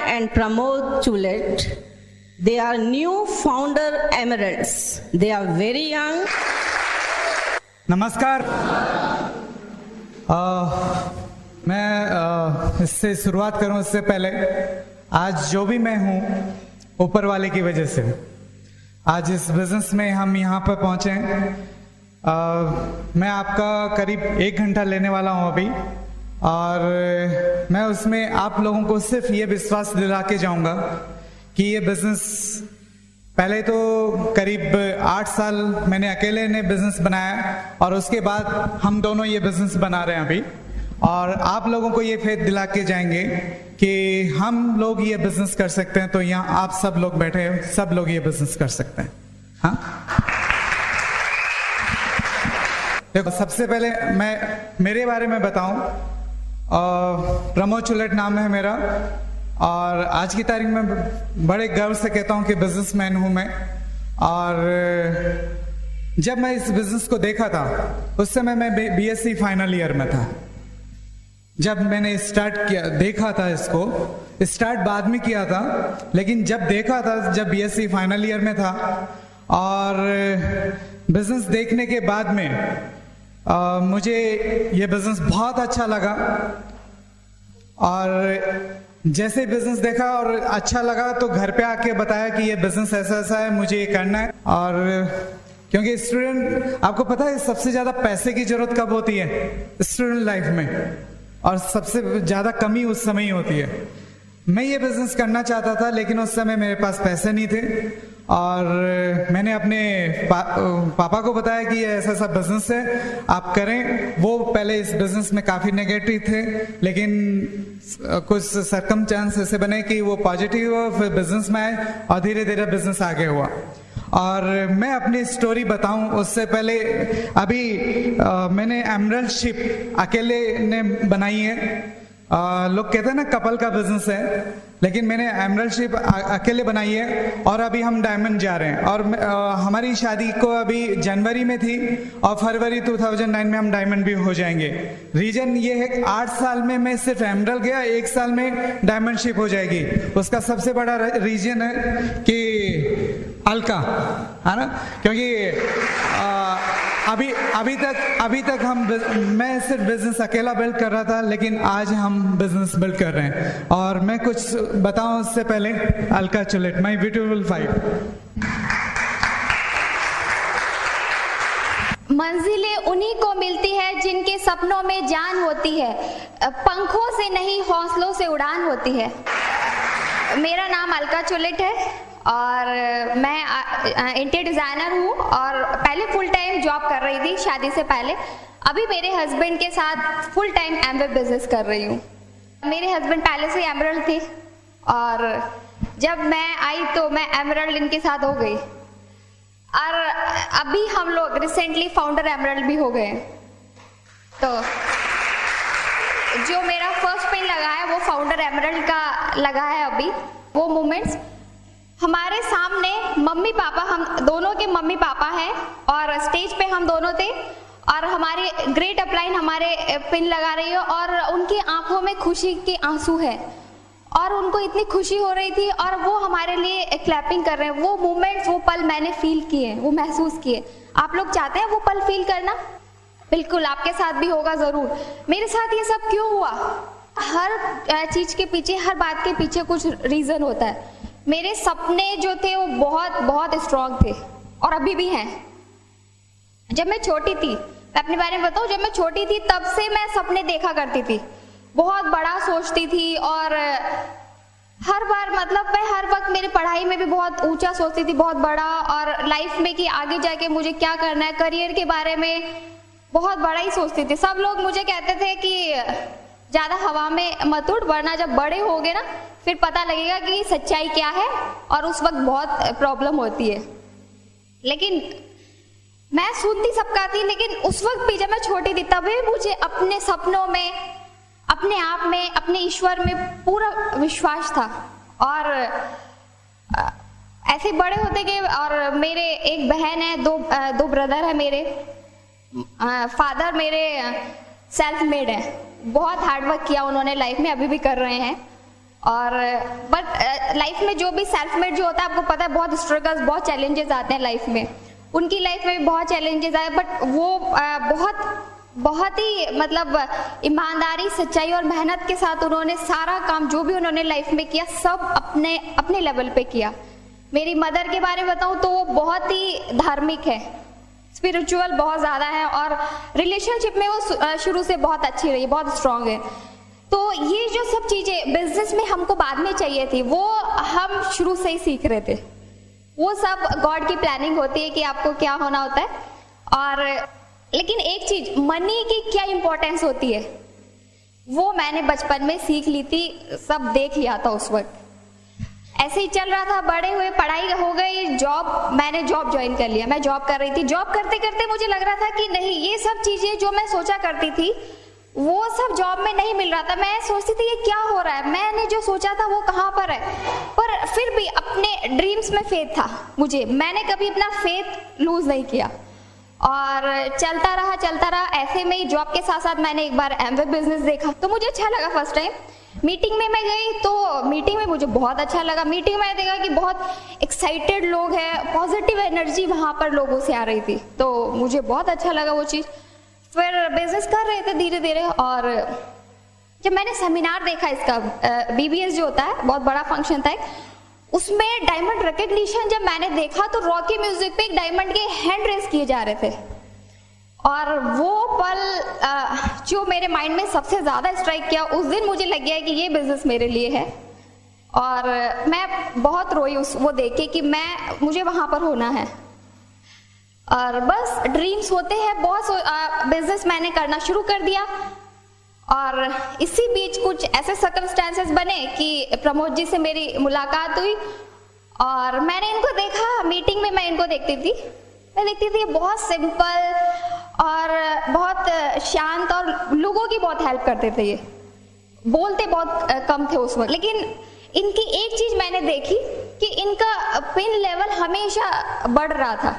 and Pramod Chulet. They are new founder emeralds. They are very young. नमस्कार। मैं इससे शुरुआत करूं इससे पहले आज जो भी मैं हूं ऊपर वाले की वजह से आज इस बिजनेस में हम यहाँ पर पहुंचे। मैं आपका करीब 1 घंटा लेने वाला हूं अभी, और मैं उसमें आप लोगों को सिर्फ ये विश्वास दिला के जाऊंगा कि ये बिजनेस पहले तो करीब 8 साल मैंने अकेले ने बिजनेस बनाया, और उसके बाद हम दोनों ये बिजनेस बना रहे हैं अभी, और आप लोगों को ये फेथ दिला के जाएंगे कि हम लोग ये बिजनेस कर सकते हैं। तो यहाँ आप सब लोग बैठे हैं, सब लोग ये बिजनेस कर सकते हैं। हाँ, देखो सबसे पहले मैं मेरे बारे में बताऊं। प्रमोद चुलेट नाम है मेरा, और आज की तारीख में बड़े गर्व से कहता हूं कि बिजनेसमैन हूं मैं। और जब मैं इस बिजनेस को देखा था उस समय मैं बीएससी फाइनल ईयर में था। जब मैंने स्टार्ट किया, देखा था इसको, स्टार्ट बाद में किया था, लेकिन जब देखा था, जब बीएससी फाइनल ईयर में था, और बिजनेस देखने के बाद में मुझे ये बिजनेस बहुत अच्छा लगा। और जैसे बिजनेस देखा और अच्छा लगा तो घर पे आके बताया कि ये बिजनेस ऐसा ऐसा है, मुझे ये करना है। और क्योंकि स्टूडेंट, आपको पता है सबसे ज्यादा पैसे की जरूरत कब होती है स्टूडेंट लाइफ में, और सबसे ज्यादा कमी उस समय ही होती है। मैं ये बिजनेस करना चाहता था, लेकिन उस समय मेरे पास पैसे नहीं थे, और मैंने अपने पापा को बताया कि ये ऐसा ऐसा बिजनेस है, आप करें। वो पहले इस बिजनेस में काफी नेगेटिव थे, लेकिन कुछ सरकमस्टेंस ऐसे बने कि वो पॉजिटिव हुआ, फिर बिजनेस में आए, और धीरे धीरे बिजनेस आगे हुआ। और मैं अपनी स्टोरी बताऊं उससे पहले, अभी मैंने एमरल्ड शिप अकेले ने बनाई है। लोग कहते हैं ना कपल का बिजनेस है, लेकिन मैंने एमरल्ड शिप अकेले बनाई है, और अभी हम डायमंड जा रहे हैं। और हमारी शादी को अभी जनवरी में थी, और फरवरी 2009 में हम डायमंड भी हो जाएंगे। रीजन ये है कि 8 साल में मैं सिर्फ एमरल्ड गया, 1 साल में डायमंड शिप हो जाएगी। उसका सबसे बड़ा रीजन है कि अलका, है ना, क्योंकि अभी तक मैं सिर्फ बिजनेस अकेला बिल्ड कर रहा था, लेकिन आज हम बिजनेस बिल्ड कर रहे हैं। और मैं कुछ बताऊं उससे पहले, अलका चुलेट, माय ब्यूटीफुल 5। मंजिलें उन्हीं को मिलती है जिनके सपनों में जान होती है, पंखों से नहीं हौसलों से उड़ान होती है। मेरा नाम अलका चुलेट है, और मैं इंटीरियर डिज़ाइनर हूँ, और पहले फुल टाइम जॉब कर रही थी शादी से पहले। अभी मेरे हस्बैंड के साथ फुल टाइम एमवे बिजनेस कर रही हूँ। मेरे हस्बैंड पहले से एमरल्ड थे, और जब मैं आई तो मैं एमरल्ड इनके साथ हो गई, और अभी हम लोग रिसेंटली फाउंडर एमरल्ड भी हो गए। तो जो मेरा फर्स्ट पिन लगा है वो फाउंडर एमरल्ड का लगा है अभी। वो मोमेंट्स हमारे सामने मम्मी पापा, हम दोनों के मम्मी पापा हैं, और स्टेज पे हम दोनों थे, और हमारी ग्रेट अपलाइन हमारे पिन लगा रही है, और उनकी आंखों में खुशी के आंसू है, और उनको इतनी खुशी हो रही थी, और वो हमारे लिए क्लैपिंग कर रहे हैं। वो मोमेंट्स, वो पल मैंने फील किए, वो महसूस किए। आप लोग चाहते हैं वो पल फील करना? बिल्कुल, आपके साथ भी होगा जरूर। मेरे साथ ये सब क्यों हुआ? हर चीज के पीछे, हर बात के पीछे कुछ रीजन होता है। मेरे सपने जो थे वो बहुत बहुत स्ट्रांग थे, और अभी भी हैं। जब मैं छोटी थी, मैं अपने बारे में बताऊं, जब मैं छोटी थी तब से मैं सपने देखा करती थी, बहुत बड़ा सोचती थी, और हर बार, मतलब मैं हर वक्त मेरी पढ़ाई में भी बहुत ऊंचा सोचती थी, बहुत बड़ा, और लाइफ में कि आगे जाके मुझे क्या करना है, करियर के बारे में बहुत बड़ा ही सोचती थी। सब लोग मुझे कहते थे कि ज्यादा हवा में मत उड़, वरना जब बड़े होगे ना फिर पता लगेगा कि सच्चाई क्या है, और उस वक्त बहुत प्रॉब्लम होती है। लेकिन मैं सुनती सबका थी, लेकिन उस वक्त भी जब मैं छोटी थी तभी मुझे अपने सपनों में, अपने आप में, अपने ईश्वर में पूरा विश्वास था। और ऐसे बड़े होते गए, और मेरे एक बहन है, दो ब्रदर है मेरे। फादर मेरे सेल्फ मेड है, बहुत हार्ड वर्क किया उन्होंने लाइफ में, अभी भी कर रहे हैं। और बट लाइफ में जो भी सेल्फ मेड जो होता है, आपको पता है बहुत स्ट्रगल्स, बहुत चैलेंजेस आते हैं लाइफ में। उनकी लाइफ में भी बहुत चैलेंजेस आए, बट वो बहुत ही मतलब ईमानदारी, सच्चाई और मेहनत के साथ उन्होंने सारा काम जो भी उन्होंने लाइफ में किया सब अपने लेवल पे किया। मेरी मदर के बारे में बताऊं तो वो बहुत ही धार्मिक है, स्पिरिचुअल बहुत ज्यादा है, और रिलेशनशिप में वो शुरू से बहुत अच्छी रही, बहुत स्ट्रांग है। तो ये जो सब चीजें बिजनेस में हमको बाद में चाहिए थी, वो हम शुरू से ही सीख रहे थे। वो सब गॉड की प्लानिंग होती है कि आपको क्या होना होता है। और लेकिन एक चीज, मनी की क्या इंपॉर्टेंस होती है वो मैंने बचपन में सीख ली थी, सब देख लिया था उस वक्त। ऐसे ही चल रहा था, बड़े हुए, पढ़ाई हो गई, मैंने जॉब ज्वाइन कर लिया। मैं जॉब कर रही थी, जॉब करते करते मुझे लग रहा था कि नहीं, ये सब चीजें जो मैं सोचा करती थी वो सब जॉब में नहीं मिल रहा था। मैं सोचती थी ये क्या हो रहा है, मैंने जो सोचा था वो कहाँ पर है। पर फिर भी अपने ड्रीम्स में फेथ था मुझे, मैंने कभी अपना फेथ लूज नहीं किया और चलता रहा। ऐसे में ही जॉब के साथ साथ मैंने एक बार एमवे बिजनेस देखा, तो मुझे अच्छा लगा। फर्स्ट टाइम मीटिंग में मैं गई तो मीटिंग में मुझे बहुत अच्छा लगा। मीटिंग में देखा कि बहुत एक्साइटेड लोग हैं, पॉजिटिव एनर्जी वहां पर लोगों से आ रही थी, तो मुझे बहुत अच्छा लगा वो चीज। फिर बिजनेस कर रहे थे धीरे धीरे, और जब मैंने सेमिनार देखा इसका, बीबीएस जो होता है बहुत बड़ा फंक्शन था, उसमें डायमंड रिकग्निशन जब मैंने देखा तो रॉकी म्यूजिक पे एक डायमंड के हैंड रेस किए जा रहे थे, और वो पल जो मेरे माइंड में सबसे ज्यादा स्ट्राइक किया, उस दिन मुझे लग गया कि ये बिजनेस मेरे लिए है। और मैं बहुत रोई वो देख के कि मुझे वहां पर होना है। और बस ड्रीम्स होते हैं बहुत। बिजनेस मैंने करना शुरू कर दिया, और इसी बीच कुछ ऐसे सर्कमस्टेंसेस बने कि प्रमोद जी से मेरी मुलाकात हुई, और मैंने इनको देखा। मीटिंग में मैं इनको देखती थी बहुत सिंपल और बहुत शांत, और लोगों की बहुत हेल्प करते थे। ये बोलते बहुत कम थे उस वक्त, लेकिन इनकी एक चीज मैंने देखी कि इनका पिन लेवल हमेशा बढ़ रहा था।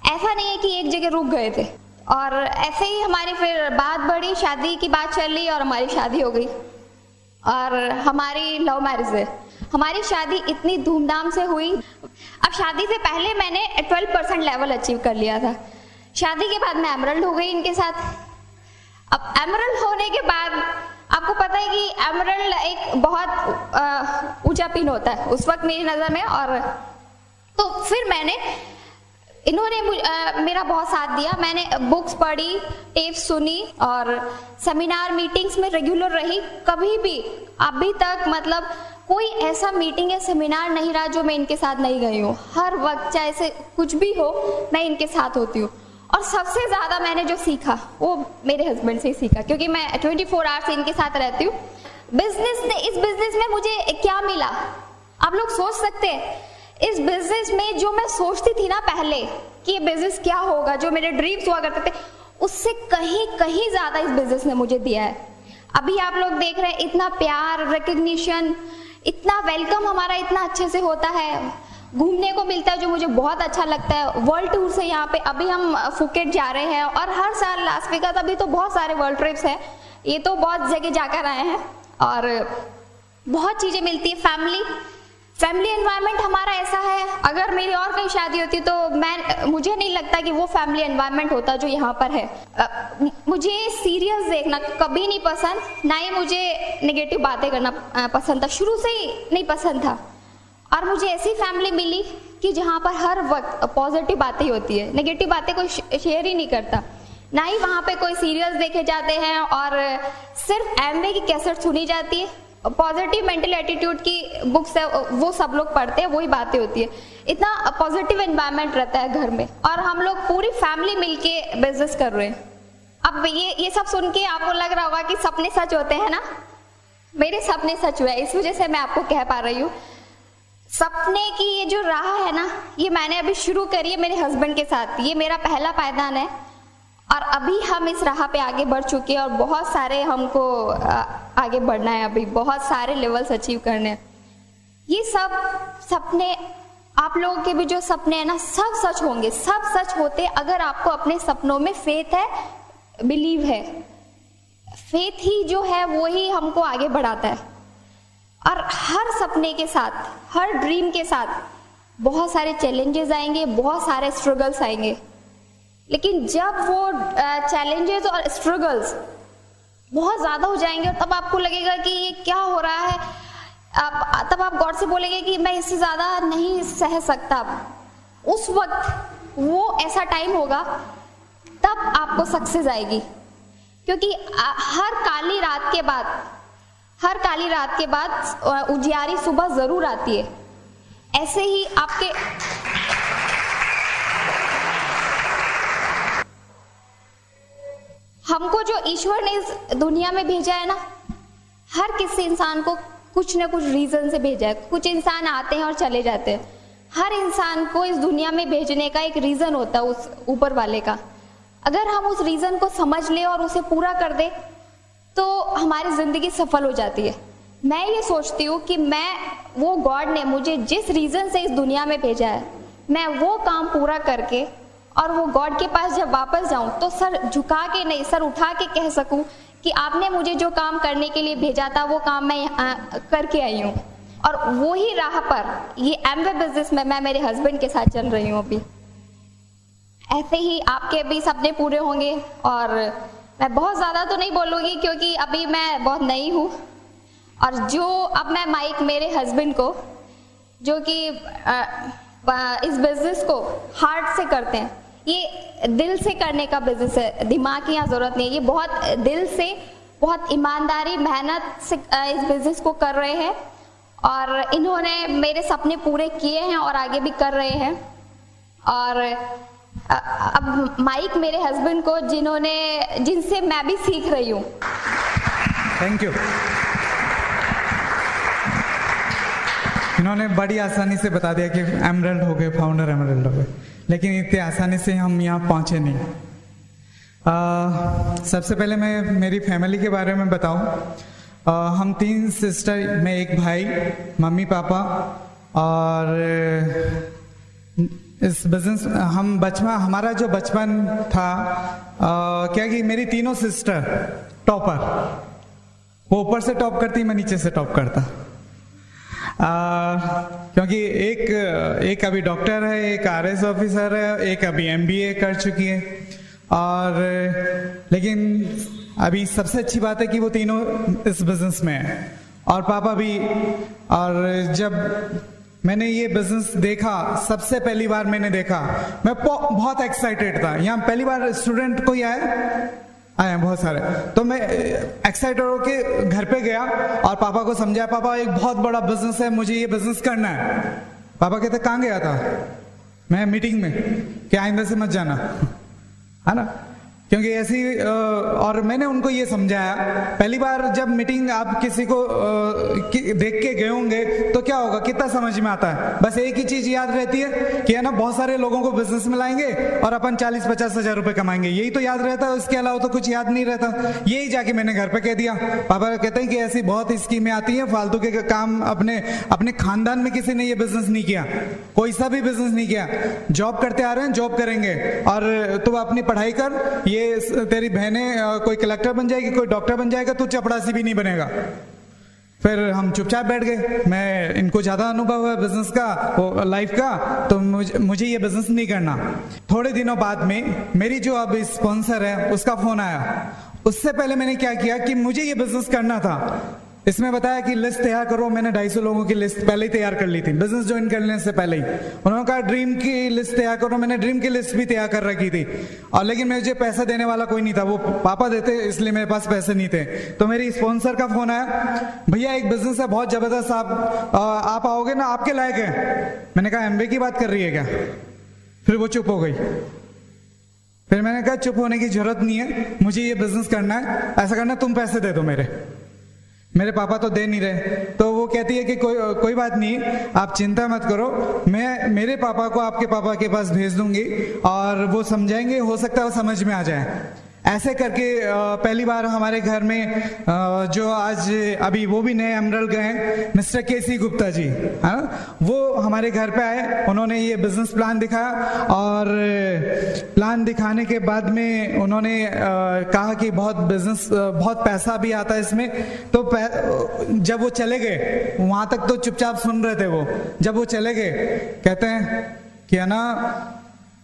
ऐसा नहीं है कि एक जगह रुक गए थे। और ऐसे ही हमारी फिर बात बढ़ी, शादी की बात चल रही, और हमारी शादी हो गई। और हमारी लव मैरिज है। हमारी शादी इतनी धूमधाम से हुई। अब शादी से पहले मैंने 12% लेवल अचीव कर लिया था। शादी के बाद मैं एमरल्ड हो गई इनके साथ। अब एमरल्ड होने के बाद आपको पता है कि एमरल्ड एक बहुत ऊंचा पिन होता है उस वक्त मेरी नजर में। और तो फिर इन्होंने मेरा बहुत साथ दिया। मैंने बुक्स पढ़ी, टेप सुनी, और सेमिनार मीटिंग्स में रेगुलर रही। कभी भी अभी तक मतलब कोई ऐसा मीटिंग या सेमिनार नहीं रहा जो मैं इनके साथ नहीं गई हूँ। हर वक्त चाहे से कुछ भी हो, मैं इनके साथ होती हूँ। और सबसे ज्यादा मैंने जो सीखा वो मेरे हस्बैंड से ही सीखा, क्योंकि मैं 24 आवर्स इनके साथ रहती हूँ। इस बिजनेस में मुझे क्या मिला, आप लोग सोच सकते हैं। इस बिजनेस में जो मैं सोचती थी ना पहले कि ये बिजनेस क्या होगा, जो मेरे ड्रीम्स हुआ करते थे, उससे कहीं ज्यादा इस बिजनेस ने मुझे दिया है। अभी आप लोग देख रहे हैं इतना प्यार, रिकग्निशन, इतना वेलकम हमारा इतना अच्छे से होता है, घूमने को मिलता है जो मुझे बहुत अच्छा लगता है। वर्ल्ड टूर से यहाँ पे अभी हम फुकेट जा रहे हैं, और हर साल लास वेगास, अभी तो बहुत सारे वर्ल्ड ट्रिप्स हैं, ये तो बहुत जगह जाकर आए हैं, और बहुत चीजें मिलती है। फैमिली एनवायरनमेंट हमारा ऐसा है, अगर मेरी और कहीं शादी होती तो मुझे नहीं लगता कि वो फैमिली एनवायरनमेंट होता जो यहाँ पर है। मुझे सीरियल्स देखना कभी नहीं पसंद, ना ही मुझे नेगेटिव बातें करना पसंद था, शुरू से ही नहीं पसंद था। और मुझे ऐसी फैमिली मिली कि जहाँ पर हर वक्त पॉजिटिव बातें होती है, नेगेटिव बातें कोई शेयर ही नहीं करता, ना ही वहाँ पे कोई सीरियल्स देखे जाते हैं, और सिर्फ एमवे की कैसेट सुनी जाती है। पॉजिटिव मेंटल एटीट्यूड की बुक्स है वो सब लोग पढ़ते हैं, वही बातें होती है। इतना पॉजिटिव एनवायरनमेंट रहता है घर में, और हम लोग पूरी फैमिली मिलके बिजनेस कर रहे हैं। अब ये सब सुन के आपको लग रहा होगा कि सपने सच होते हैं ना। मेरे सपने सच हुए, इस वजह से मैं आपको कह पा रही हूँ। सपने की ये जो राह है ना, ये मैंने अभी शुरू करी है मेरे हस्बैंड के साथ। ये मेरा पहला पायदान है, और अभी हम इस राह पे आगे बढ़ चुके हैं, और बहुत सारे हमको आगे बढ़ना है, अभी बहुत सारे लेवल्स अचीव करने हैं। ये सब सपने, आप लोगों के भी जो सपने हैं ना, सब सच होंगे, सब सच होते अगर आपको अपने सपनों में फेथ है, बिलीव है। फेथ ही जो है वो ही हमको आगे बढ़ाता है। और हर सपने के साथ, हर ड्रीम के साथ बहुत सारे चैलेंजेस आएंगे, बहुत सारे स्ट्रगल्स आएंगे। लेकिन जब वो चैलेंजेस और स्ट्रगल्स बहुत ज़्यादा हो जाएंगे और तब आपको लगेगा कि ये क्या हो रहा है, तब आप गॉड से बोलेंगे कि मैं इससे ज़्यादा नहीं सह सकता। उस वक्त वो ऐसा टाइम होगा, तब आपको सक्सेस आएगी। क्योंकि हर काली रात के बाद उजियारी सुबह ज़रूर आती है। ऐसे ही आपके हमको जो ईश्वर ने इस दुनिया में भेजा है ना, हर किसी इंसान को कुछ न कुछ रीजन से भेजा है। कुछ इंसान आते हैं और चले जाते हैं। हर इंसान को इस दुनिया में भेजने का एक रीजन होता है उस ऊपर वाले का। अगर हम उस रीजन को समझ ले और उसे पूरा कर दे तो हमारी जिंदगी सफल हो जाती है। मैं ये सोचती हूँ कि वो गॉड ने मुझे जिस रीजन से इस दुनिया में भेजा है, मैं वो काम पूरा करके और वो गॉड के पास जब वापस जाऊं तो सर झुका के नहीं, सर उठा के कह सकूं कि आपने मुझे जो काम करने के लिए भेजा था वो काम मैं करके आई हूँ। और वो ही राह पर ये एमवे बिजनेस में मैं मेरे हस्बैंड के साथ चल रही हूँ अभी। ऐसे ही आपके भी सपने पूरे होंगे। और मैं बहुत ज़्यादा तो नहीं बोलूँगी क्योंकि अभी मैं बहुत नई हूँ। और जो अब मैं माइक मेरे हस्बैंड को, जो कि इस बिजनेस को हार्ट से करते हैं, ये दिल से करने का बिजनेस है, दिमाग की यहाँ जरूरत नहीं है। ये बहुत दिल से, बहुत ईमानदारी, मेहनत से इस बिजनेस को कर रहे हैं। और इन्होंने मेरे सपने पूरे किए हैं और आगे भी कर रहे हैं। और अब माइक मेरे हस्बैंड को, जिनसे मैं भी सीख रही हूँ। Thank you. इन्होंने बड़ी आसानी से बता दिया कि एमरल्ड हो गए, फाउंडर एमरल्ड हो गए, लेकिन इतनी आसानी से हम यहाँ पहुँचे नहीं। सबसे पहले मैं मेरी फैमिली के बारे में बताऊँ। हम 3 सिस्टर, मैं एक भाई, मम्मी पापा। और इस बिजनेस हमारा जो बचपन था, क्या कि मेरी तीनों सिस्टर टॉपर, वो ऊपर से टॉप करती, मैं नीचे से टॉप करता। क्योंकि एक अभी डॉक्टर है, एक RS ऑफिसर है, एक अभी MBA कर चुकी है। और लेकिन अभी सबसे अच्छी बात है कि वो तीनों इस बिजनेस में है, और पापा भी। और जब मैंने ये बिजनेस देखा, सबसे पहली बार मैंने देखा, मैं बहुत एक्साइटेड था। यहाँ पहली बार स्टूडेंट कोई आए बहुत सारे, तो मैं एक्साइटेड होके घर पे गया और पापा को समझाया, पापा एक बहुत बड़ा बिजनेस है, मुझे ये बिजनेस करना है। पापा कहते कहाँ गया था? मैं मीटिंग में, कि आइंदा से मत जाना, है ना। क्योंकि ऐसी और मैंने उनको ये समझाया, पहली बार जब मीटिंग आप किसी को देख के गए होंगे तो क्या होगा, कितना समझ में आता है, बस एक ही चीज याद रहती है कि है ना, बहुत सारे लोगों को बिजनेस में लाएंगे और अपन 40-50 हजार रुपए कमाएंगे, यही तो याद रहता है, उसके अलावा तो कुछ याद नहीं रहता। यही जाके मैंने घर पे कह दिया। पापा कहते हैं कि ऐसी बहुत स्कीमें आती हैं, फालतू के काम। अपने खानदान में किसी ने ये बिजनेस नहीं किया, कोई सा भी बिजनेस नहीं किया। जॉब करते आ रहे हैं, जॉब करेंगे, और तू अपनी पढ़ाई कर, ये तेरी बहनें कोई कलेक्टर बन जाएगी, कोई डॉक्टर बन जाएगा, तू चपड़ासी भी नहीं बनेगा। फिर हम चुपचाप बैठ गए। मैं इनको ज्यादा अनुभव है बिजनेस का, लाइफ का, तो मुझे ये बिजनेस नहीं करना। थोड़े दिनों बाद में मेरी जो अब स्पॉन्सर है उसका फोन आया। उससे पहले मैंने क्या किया कि मुझे ये बिजनेस करना था। इसमें बताया कि लिस्ट तैयार करो। मैंने 250 लोगों की लिस्ट पहले ही तैयार कर ली थी, बिजनेस ज्वाइन करने से पहले ही। उन्होंने कहा ड्रीम की लिस्ट तैयार करो, मैंने ड्रीम की लिस्ट भी तैयार कर रखी थी। और लेकिन मुझे पैसा देने वाला कोई नहीं था, वो पापा देते, इसलिए मेरे पास पैसे नहीं थे। तो मेरी स्पॉन्सर का फोन आया, भैया एक बिजनेस है बहुत जबरदस्त, आप आओगे ना, आपके लायक है। मैंने कहा एमवे की बात कर रही है क्या? फिर वो चुप हो गई। फिर मैंने कहा चुप होने की जरूरत नहीं है, मुझे ये बिजनेस करना है, ऐसा करना, तुम पैसे दे दो। मेरे पापा तो दे नहीं रहे। तो वो कहती है कि कोई बात नहीं, आप चिंता मत करो, मैं मेरे पापा को आपके पापा के पास भेज दूंगी और वो समझाएंगे, हो सकता है वो समझ में आ जाए। ऐसे करके पहली बार हमारे घर में जो आज अभी वो भी नए एमरल्ड गए मिस्टर केसी गुप्ता जी, है ना, वो हमारे घर पे आए। उन्होंने ये बिजनेस प्लान दिखाया और प्लान दिखाने के बाद में उन्होंने कहा कि बहुत पैसा भी आता है इसमें। तो जब वो चले गए, वहां तक तो चुपचाप सुन रहे थे वो, जब वो चले गए कहते हैं कि है ना,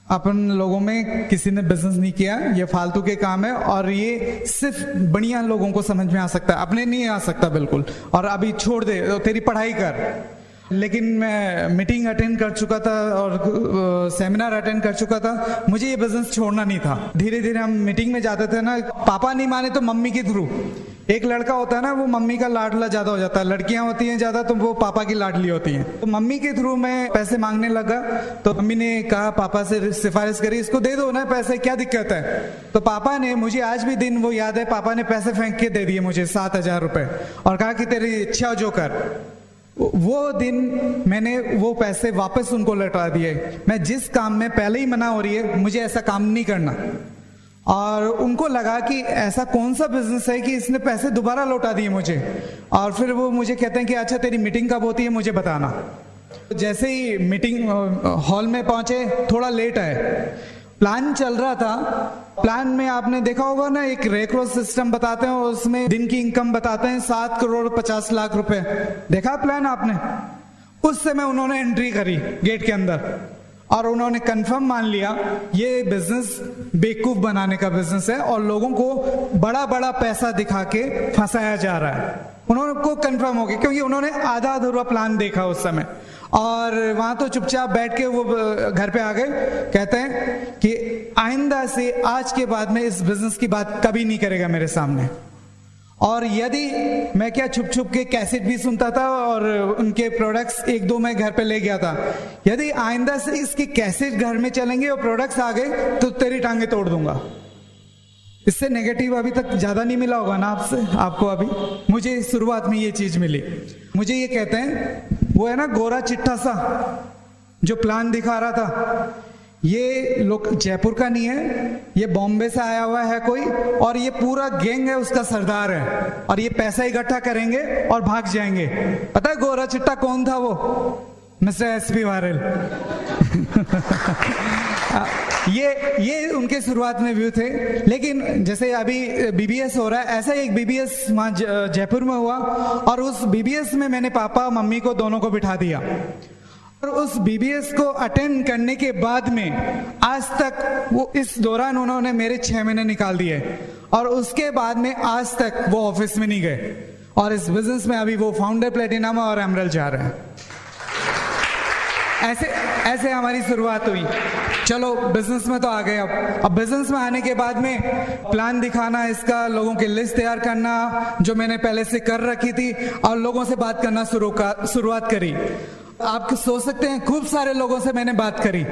अपन लोगों में किसी ने बिजनेस नहीं किया, ये फालतू के काम है और ये सिर्फ बढ़िया लोगों को समझ में आ सकता है, अपने नहीं आ सकता बिल्कुल, और अभी छोड़ दे, तेरी पढ़ाई कर। लेकिन मैं मीटिंग अटेंड कर चुका था और सेमिनार अटेंड कर चुका था, मुझे ये बिजनेस छोड़ना नहीं था। धीरे धीरे हम मीटिंग में जाते थे ना, पापा नहीं माने तो मम्मी के थ्रू। एक लड़का होता है ना, वो मम्मी का लाडला ज्यादा हो जाता है, लड़कियां होती हैं ज्यादा तो वो पापा की लाडली होती हैं। तो मम्मी के थ्रू मैं पैसे मांगने लगा, तो मम्मी ने कहा, पापा से सिफारिश करी, इसको दे दो ना पैसे, क्या दिक्कत है। तो पापा ने, मुझे आज भी दिन वो याद है, पापा ने पैसे फेंक के दे दिए मुझे 7,000 रुपए और कहा कि तेरी इच्छा जो कर। वो दिन मैंने वो पैसे वापस उनको लौटा दिए। मैं जिस काम में पहले ही मना हो रही है, मुझे ऐसा काम नहीं करना, और उनको लगा कि ऐसा कौन सा बिजनेस है कि इसने पैसे दोबारा लौटा दिए मुझे। और फिर वो मुझे कहते हैं कि अच्छा तेरी मीटिंग कब होती है, मुझे बताना। जैसे ही मीटिंग हॉल में पहुंचे, थोड़ा लेट आए, प्लान चल रहा था। प्लान में आपने देखा होगा ना, एक रेक्रो सिस्टम बताते हैं, उसमें दिन की इनकम बताते हैं 7 करोड़ 50 लाख रुपए। देखा प्लान आपने? उस समय उन्होंने एंट्री करी गेट के अंदर और उन्होंने कंफर्म मान लिया ये बिजनेस बेवकूफ बनाने का बिजनेस है और लोगों को बड़ा बड़ा पैसा दिखा के फंसाया जा रहा है। उन्होंने को कंफर्म हो गया, क्योंकि उन्होंने आधा अधूरा प्लान देखा उस समय। और वहां तो चुपचाप बैठ के वो घर पे आ गए। कहते हैं कि आइंदा से, आज के बाद में इस बिजनेस की बात कभी नहीं करेगा मेरे सामने। और यदि मैं क्या छुप छुप के कैसेट भी सुनता था और उनके प्रोडक्ट्स 1-2 मैं घर पे ले गया था। यदि आइंदा से इसके कैसेट घर में चलेंगे और प्रोडक्ट्स आ गए तो तेरी टांगे तोड़ दूंगा। इससे नेगेटिव अभी तक ज्यादा नहीं मिला होगा ना आपको अभी। मुझे शुरुआत में ये चीज मिली। मुझे ये कहते हैं, वो है ना गोरा चिट्टा सा जो प्लान दिखा रहा था, ये लोग जयपुर का नहीं है, ये बॉम्बे से आया हुआ है कोई, और ये पूरा गैंग है, उसका सरदार है, और ये पैसा इकट्ठा करेंगे और भाग जाएंगे। पता है गोरा चिट्टा कौन था? वो मिस्टर एसपी वारेल। ये उनके शुरुआत में व्यू थे। लेकिन जैसे अभी बीबीएस हो रहा है, ऐसा एक बीबीएस वहां जयपुर में हुआ, और उस बीबीएस में मैंने पापा मम्मी को दोनों को बिठा दिया। और उस बीबीएस को अटेंड करने के बाद में आज तक वो, इस दौरान उन्होंने मेरे 6 महीने निकाल दिए, और उसके बाद में आज तक वो ऑफिस में नहीं गए, और इस बिजनेस में अभी वो फाउंडर, प्लेटिनम और एमरल्ड जा रहे हैं। ऐसे हमारी शुरुआत हुई। चलो बिजनेस में तो आ गए। अब बिजनेस में आने के बाद में प्लान दिखाना, इसका लोगों की लिस्ट तैयार करना जो मैंने पहले से कर रखी थी, और लोगों से बात करना शुरुआत करी। आप सोच सकते हैं खूब सारे लोगों से मैंने बात करी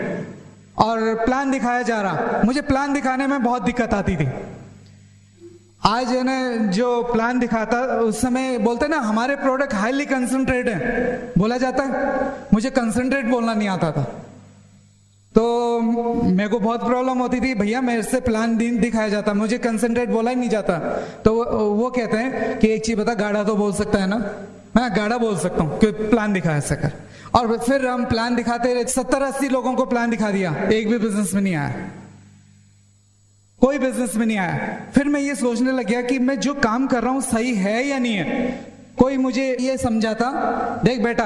और प्लान दिखाया जा रहा। मुझे प्लान दिखाने में बहुत दिक्कत आती थी। आज है ना, जो प्लान दिखाता उस समय बोलते ना हमारे प्रोडक्ट हाईली कंसंट्रेट है, बोला जाता है। मुझे कंसंट्रेट बोलना नहीं आता था, तो मेरे को बहुत प्रॉब्लम होती थी। भैया मेरे से प्लान दिखाया जाता, मुझे कंसंट्रेट बोला ही नहीं जाता। तो वो कहते हैं कि एक चीज बता, गाढ़ा तो बोल सकता है ना? मैं गाढ़ा बोल सकता हूँ कि प्लान दिखाया सकर। और फिर हम प्लान दिखाते रहे, 70-80 लोगों को प्लान दिखा दिया, एक भी बिजनेस में नहीं आया, कोई बिजनेस में नहीं आया। फिर मैं ये सोचने लग गया कि मैं जो काम कर रहा हूं सही है या नहीं है। कोई मुझे ये समझाता, देख बेटा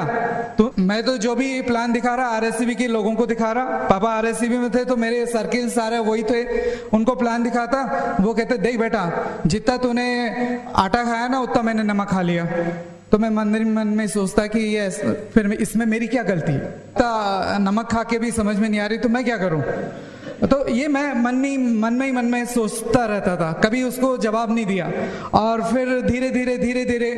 तो मैं तो जो भी प्लान दिखा रहा आरएससीबी के लोगों को दिखा रहा। पापा आरएससीबी में थे तो मेरे सर्किल सारे वही थे, उनको प्लान दिखाता। वो कहते देख बेटा जितना तूने आटा खाया ना उतना मैंने नमक खा लिया। तो मैं मन में सोचता कि ये फिर इसमें मेरी क्या गलती है? नमक खा के भी समझ में नहीं आ रही तो मैं क्या करूं? तो ये मैं मन में सोचता रहता था, कभी उसको जवाब नहीं दिया। और फिर धीरे धीरे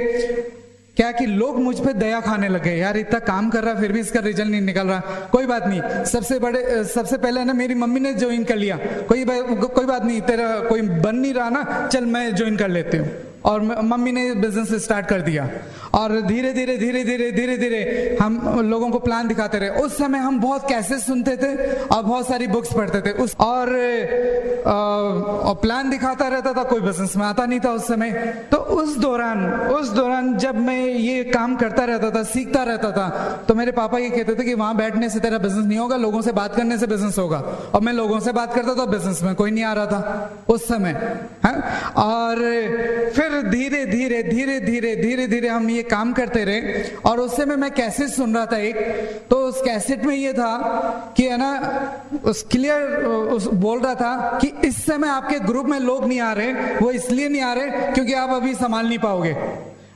क्या कि लोग मुझ पे दया खाने लगे, यार इतना काम कर रहा फिर भी इसका रिजल्ट नहीं निकल रहा। कोई बात नहीं, सबसे पहले ना मेरी मम्मी ने ज्वाइन कर लिया। कोई बात नहीं, तेरा कोई बन नहीं रहा ना, चल मैं ज्वाइन कर लेती हूँ। और मम्मी ने बिजनेस स्टार्ट कर दिया। और धीरे धीरे धीरे धीरे धीरे धीरे हम लोगों को प्लान दिखाते रहे। उस समय हम बहुत कैसे सुनते थे और बहुत सारी बुक्स पढ़ते थे और प्लान दिखाता रहता था, कोई बिजनेस में आता नहीं था उस समय। तो उस दौरान जब मैं ये काम करता रहता था, सीखता रहता था, तो मेरे पापा ये कहते थे कि वहां बैठने से तेरा बिजनेस नहीं होगा, लोगों से बात करने से बिजनेस होगा। और मैं लोगों से बात करता था, बिजनेस में कोई नहीं आ रहा था उस समय है। और फिर धीरे धीरे धीरे धीरे धीरे धीरे हम ये काम करते रहे। और उस समय मैं कैसेट सुन रहा था एक, तो उस कैसेट में ये था कि है ना, उस क्लियर बोल रहा था कि इस समय आपके ग्रुप में लोग नहीं आ रहे, वो इसलिए नहीं आ रहे क्योंकि आप अभी संभाल नहीं पाओगे।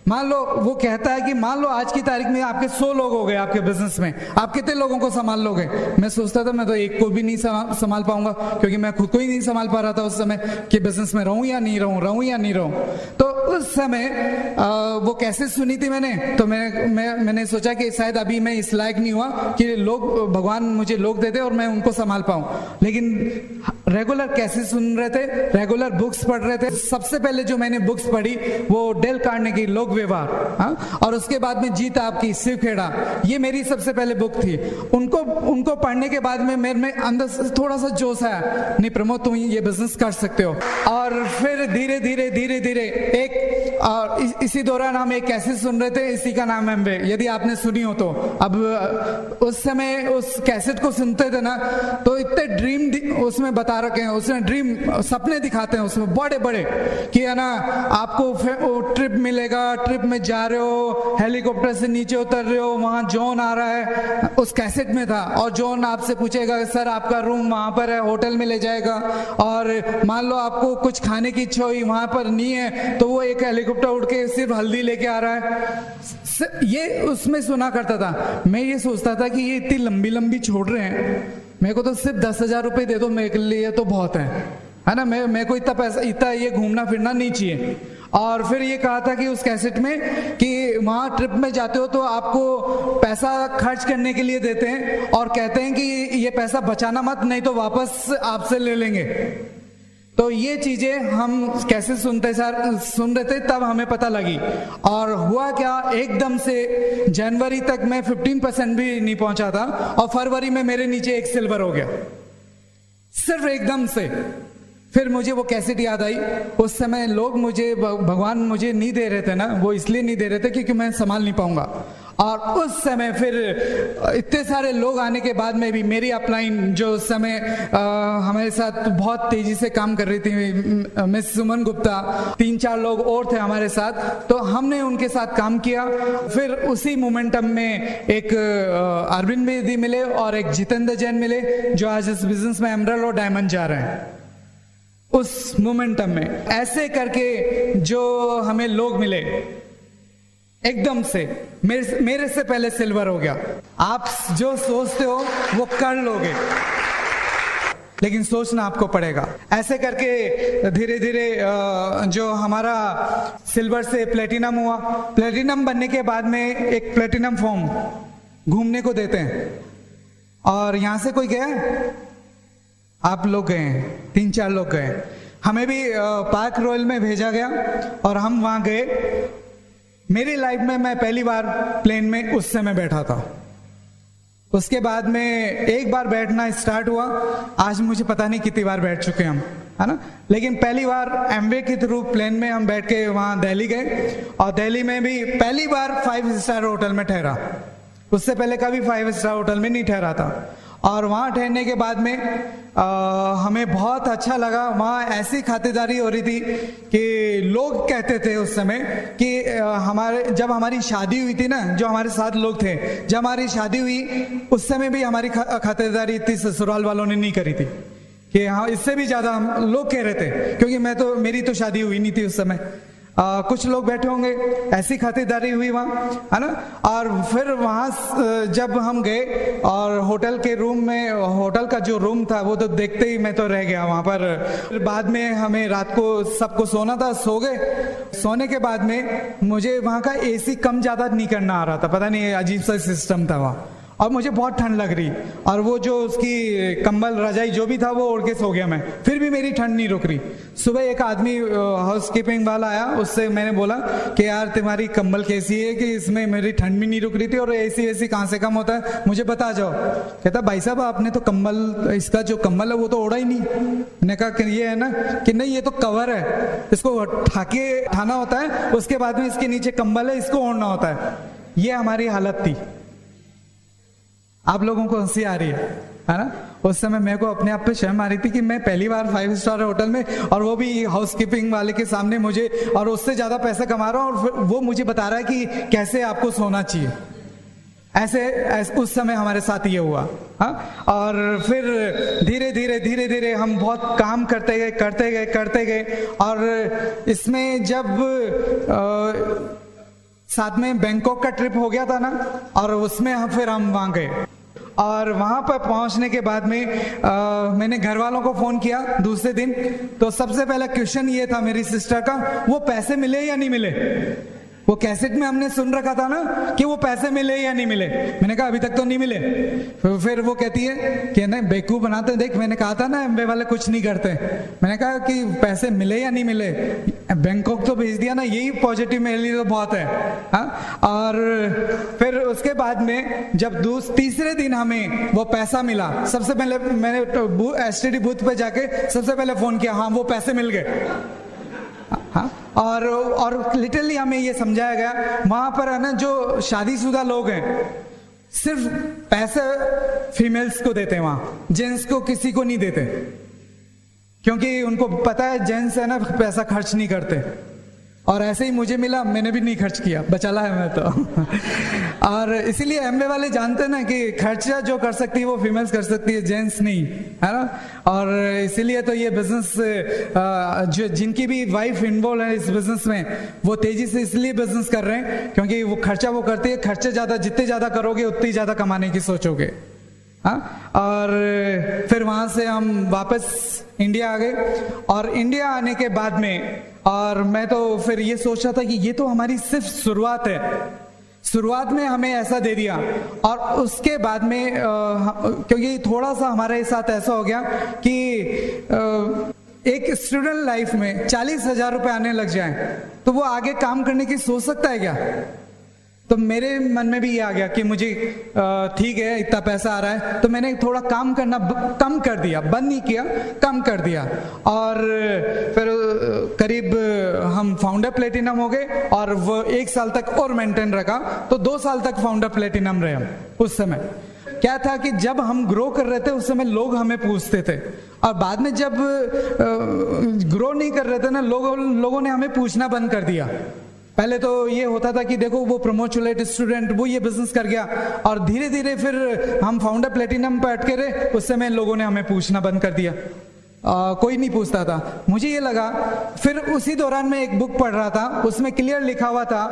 मान लो वो कहता है कि मान लो आज की तारीख में आपके 100 लोग हो गए आपके बिजनेस में, आप कितने लोगों को संभाल लोगे? मैं सोचता था मैं तो एक को भी नहीं संभाल पाऊंगा, क्योंकि मैं खुद को ही नहीं संभाल पा रहा था उस समय कि बिजनेस में रहूं या नहीं रहूं। तो उस समय वो कैसे सुनी थी मैंने, तो मैंने सोचा कि शायद अभी मैं इस लायक नहीं हुआ कि भगवान मुझे लोग देते और मैं उनको संभाल पाऊं। लेकिन रेगुलर कैसे सुन रहे थे, रेगुलर बुक्स पढ़ रहे थे। सबसे पहले जो मैंने बुक्स पढ़ी वो डेल कार्नेगी लोक व्यवहार, और उसके बाद में जीत आपकी, शिव खेड़ा, ये मेरी सबसे पहले बुक थी। उनको पढ़ने के बाद में मेरे में अंदर से थोड़ा सा जोश आया, नहीं प्रमोद तुम ये बिजनेस कर सकते हो। और फिर धीरे धीरे धीरे धीरे इसी दौरान हम एक कैसेट सुन रहे थे, इसी का नाम है, यदि आपने सुनी हो तो। अब उस समय उस कैसेट को सुनते थे ना, तो इतने ड्रीम उसमें बता रखे हैं, उसमें ड्रीम सपने दिखाते हैं उसमें बड़े बड़े कि है ना, आपको ट्रिप मिलेगा, ट्रिप में जा रहे हो, हेलीकॉप्टर से नीचे उतर रहे हो, वहां जॉन आ रहा है, उस कैसेट में था। और जॉन आपसे पूछेगा सर आपका रूम वहां पर है, होटल में ले जाएगा। और मान लो आपको कुछ खाने की इच्छा हुई, वहां पर नहीं है, तो वो एक हेलीकॉप्टर उड़ के सिर्फ हल्दी लेके आ रहा है। ये उसमें सुना करता था। मैं ये सोचता था कि ये इतनी लंबी लंबी छोड़ रहे हैं, मेरे को तो सिर्फ 10,000 रुपए दे दो, मेरे लिए तो बहुत है ना। मेरे को इतना पैसा, इतना ये घूमना फिरना नहीं चाहिए। और फिर ये कहा था कि उस कैसेट में कि वहां ट्रिप में जाते हो तो आपको पैसा खर्च करने के लिए देते हैं और कहते हैं कि ये पैसा बचाना मत, नहीं तो वापस आपसे ले लेंगे। तो ये चीजें हम कैसे सुन रहे थे, तब हमें पता लगी। और हुआ क्या, एकदम से जनवरी तक मैं 15% भी नहीं पहुंचा था और फरवरी में मेरे नीचे एक सिल्वर हो गया, सिर्फ एकदम से। फिर मुझे वो कैसेट याद आई। उस समय लोग मुझे, भगवान मुझे नहीं दे रहे थे ना, वो इसलिए नहीं दे रहे थे क्योंकि मैं संभाल नहीं पाऊंगा। और उस समय फिर इतने सारे लोग आने के बाद में भी मेरी अपलाइन जो उस समय हमारे साथ बहुत तेजी से काम कर रही थी, मिस सुमन गुप्ता, 3-4 लोग और थे हमारे साथ, तो हमने उनके साथ काम किया। फिर उसी मोमेंटम में एक अरविंद बेदी मिले और एक जितेंद्र जैन मिले, जो आज इस बिजनेस में एमरल्ड और डायमंड जा रहे हैं। उस मोमेंटम में ऐसे करके जो हमें लोग मिले, एकदम से मेरे से पहले सिल्वर हो गया। आप जो सोचते हो वो कर लोगे, लेकिन सोचना आपको पड़ेगा। ऐसे करके धीरे धीरे जो हमारा सिल्वर से प्लेटिनम हुआ। प्लेटिनम बनने के बाद में एक प्लेटिनम फॉर्म घूमने को देते हैं। और यहां से कोई गया? आप लोग गए हैं, 3-4 लोग गए। हमें भी पार्क रॉयल में भेजा गया और हम वहां गए। मेरी लाइफ में मैं पहली बार प्लेन में उस समय बैठा था। उसके बाद में एक बार बैठना स्टार्ट हुआ, आज मुझे पता नहीं कितनी बार बैठ चुके हम, है ना। लेकिन पहली बार एमवे के थ्रू प्लेन में हम बैठ के वहां दिल्ली गए और दिल्ली में भी पहली बार 5 स्टार होटल में ठहरा। उससे पहले कभी 5 स्टार होटल में नहीं ठहरा था। और वहाँ ठहरने के बाद में हमें बहुत अच्छा लगा। वहाँ ऐसी खातिरदारी हो रही थी कि लोग कहते थे उस समय कि जब हमारी शादी हुई थी ना, जो हमारे साथ लोग थे, जब हमारी शादी हुई उस समय भी हमारी खातिरदारी इतनी ससुराल वालों ने नहीं करी थी कि हाँ, इससे भी ज्यादा हम लोग कह रहे थे, क्योंकि मेरी तो शादी हुई नहीं थी उस समय। कुछ लोग बैठे होंगे, ऐसी खातिरदारी हुई वहाँ, है ना। और फिर वहाँ जब हम गए और होटल के रूम में, होटल का जो रूम था वो तो देखते ही मैं तो रह गया वहाँ पर। फिर बाद में हमें रात को सबको सोना था, सो गए। सोने के बाद में मुझे वहाँ का एसी कम ज्यादा नहीं करना आ रहा था, पता नहीं अजीब सा सिस्टम था वहाँ। और मुझे बहुत ठंड लग रही, और वो जो उसकी कंबल रजाई जो भी था वो ओढ़ के सो गया मैं, फिर भी मेरी ठंड नहीं रुक रही। सुबह एक आदमी हाउस कीपिंग वाला आया, उससे मैंने बोला कि यार तुम्हारी कंबल कैसी है कि इसमें मेरी ठंड भी नहीं रुक रही थी, और एसी वेसी कहाँ से कम होता है, मुझे बता जाओ। कहता भाई साहब आपने तो कंबल, इसका जो कंबल है वो तो ओढ़ा ही नहीं। मैंने कहा कि ये है ना कि नहीं ये तो कवर है, इसको ठाना होता है, उसके बाद में इसके नीचे कंबल है, इसको ओढ़ना होता है। ये हमारी हालत थी। आप लोगों को हंसी आ रही है ना? उस समय मेरे को अपने आप पे शर्म आ रही थी कि मैं पहली बार 5 स्टार होटल में, और वो भी हाउस कीपिंग वाले के सामने मुझे, और उससे ज्यादा पैसा कमा रहा हूँ, और वो मुझे बता रहा है कि कैसे आपको सोना चाहिए। ऐसे उस समय हमारे साथ ये हुआ। और फिर धीरे धीरे हम बहुत काम करते गए, और इसमें जब साथ में बैंकॉक का ट्रिप हो गया था ना, और उसमें फिर हम वहां गए, और वहां पर पहुंचने के बाद में मैंने घर वालों को फोन किया दूसरे दिन। तो सबसे पहला क्वेश्चन ये था मेरी सिस्टर का, वो पैसे मिले या नहीं मिले। वो कैसेट में हमने सुन रखा था ना कि वो पैसे मिले या नहीं मिले। मैंने कहा अभी तक तो नहीं मिले। फिर वो कहती है कि नहीं बेवकूफ बनाते, देख मैंने कहा था ना एमवे वाले कुछ नहीं करते। मैंने कहा कि पैसे मिले या नहीं मिले, बैंकॉक तो भेज दिया ना, यही पॉजिटिव मेरे लिए तो बहुत है। और फिर उसके बाद में जब तीसरे दिन हमें वो पैसा मिला, सबसे पहले मैंने एसटीडी बूथ पे जाके सबसे पहले फोन किया, हाँ वो पैसे मिल गए। हाँ, और लिटरली हमें ये समझाया गया वहां पर है ना, जो शादीशुदा लोग हैं सिर्फ पैसे फीमेल्स को देते हैं, वहां जेंट्स को किसी को नहीं देते, क्योंकि उनको पता है जेंट्स है ना पैसा खर्च नहीं करते। और ऐसे ही मुझे मिला, मैंने भी नहीं खर्च किया, बचाला है मैं तो। और इसीलिए एमवे वाले जानते हैं ना कि खर्चा जो कर सकती है वो फीमेल्स कर सकती है, जेंट्स नहीं, है ना। और इसीलिए तो ये बिजनेस जो जिनकी भी वाइफ इन्वॉल्व है इस बिजनेस में, वो तेजी से इसलिए बिजनेस कर रहे हैं क्योंकि वो खर्चा वो करती है, खर्चे ज्यादा, जितने ज्यादा करोगे उतनी ज्यादा कमाने की सोचोगे। और फिर वहां से हम वापस इंडिया आ गए, और इंडिया आने के बाद में और मैं तो फिर ये सोच रहा था कि ये तो हमारी सिर्फ शुरुआत है, शुरुआत में हमें ऐसा दे दिया। और उसके बाद में क्योंकि थोड़ा सा हमारे साथ ऐसा हो गया कि एक स्टूडेंट लाइफ में 40,000 रुपए आने लग जाए तो वो आगे काम करने की सोच सकता है क्या। तो मेरे मन में भी ये आ गया कि मुझे ठीक है इतना पैसा आ रहा है, तो मैंने थोड़ा काम करना कम कर दिया, बंद नहीं किया, कम कर दिया। और फिर करीब हम फाउंडर प्लेटिनम हो गए, और वो 1 साल तक और मेंटेन रखा, तो 2 साल तक फाउंडर प्लेटिनम रहे हम। उस समय क्या था कि जब हम ग्रो कर रहे थे उस समय लोग हमें पूछते थे, और बाद में जब ग्रो नहीं कर रहे थे ना, लोगों ने हमें पूछना बंद कर दिया। पहले तो ये होता था कि देखो वो प्रमोचुलेट स्टूडेंट वो ये बिजनेस कर गया, और धीरे धीरे फिर हम फाउंडर प्लेटिनम पे अटके रहे, उस समय लोगों ने हमें पूछना बंद कर दिया, कोई नहीं पूछता था। मुझे ये लगा, फिर उसी दौरान मैं एक बुक पढ़ रहा था, उसमें क्लियर लिखा हुआ था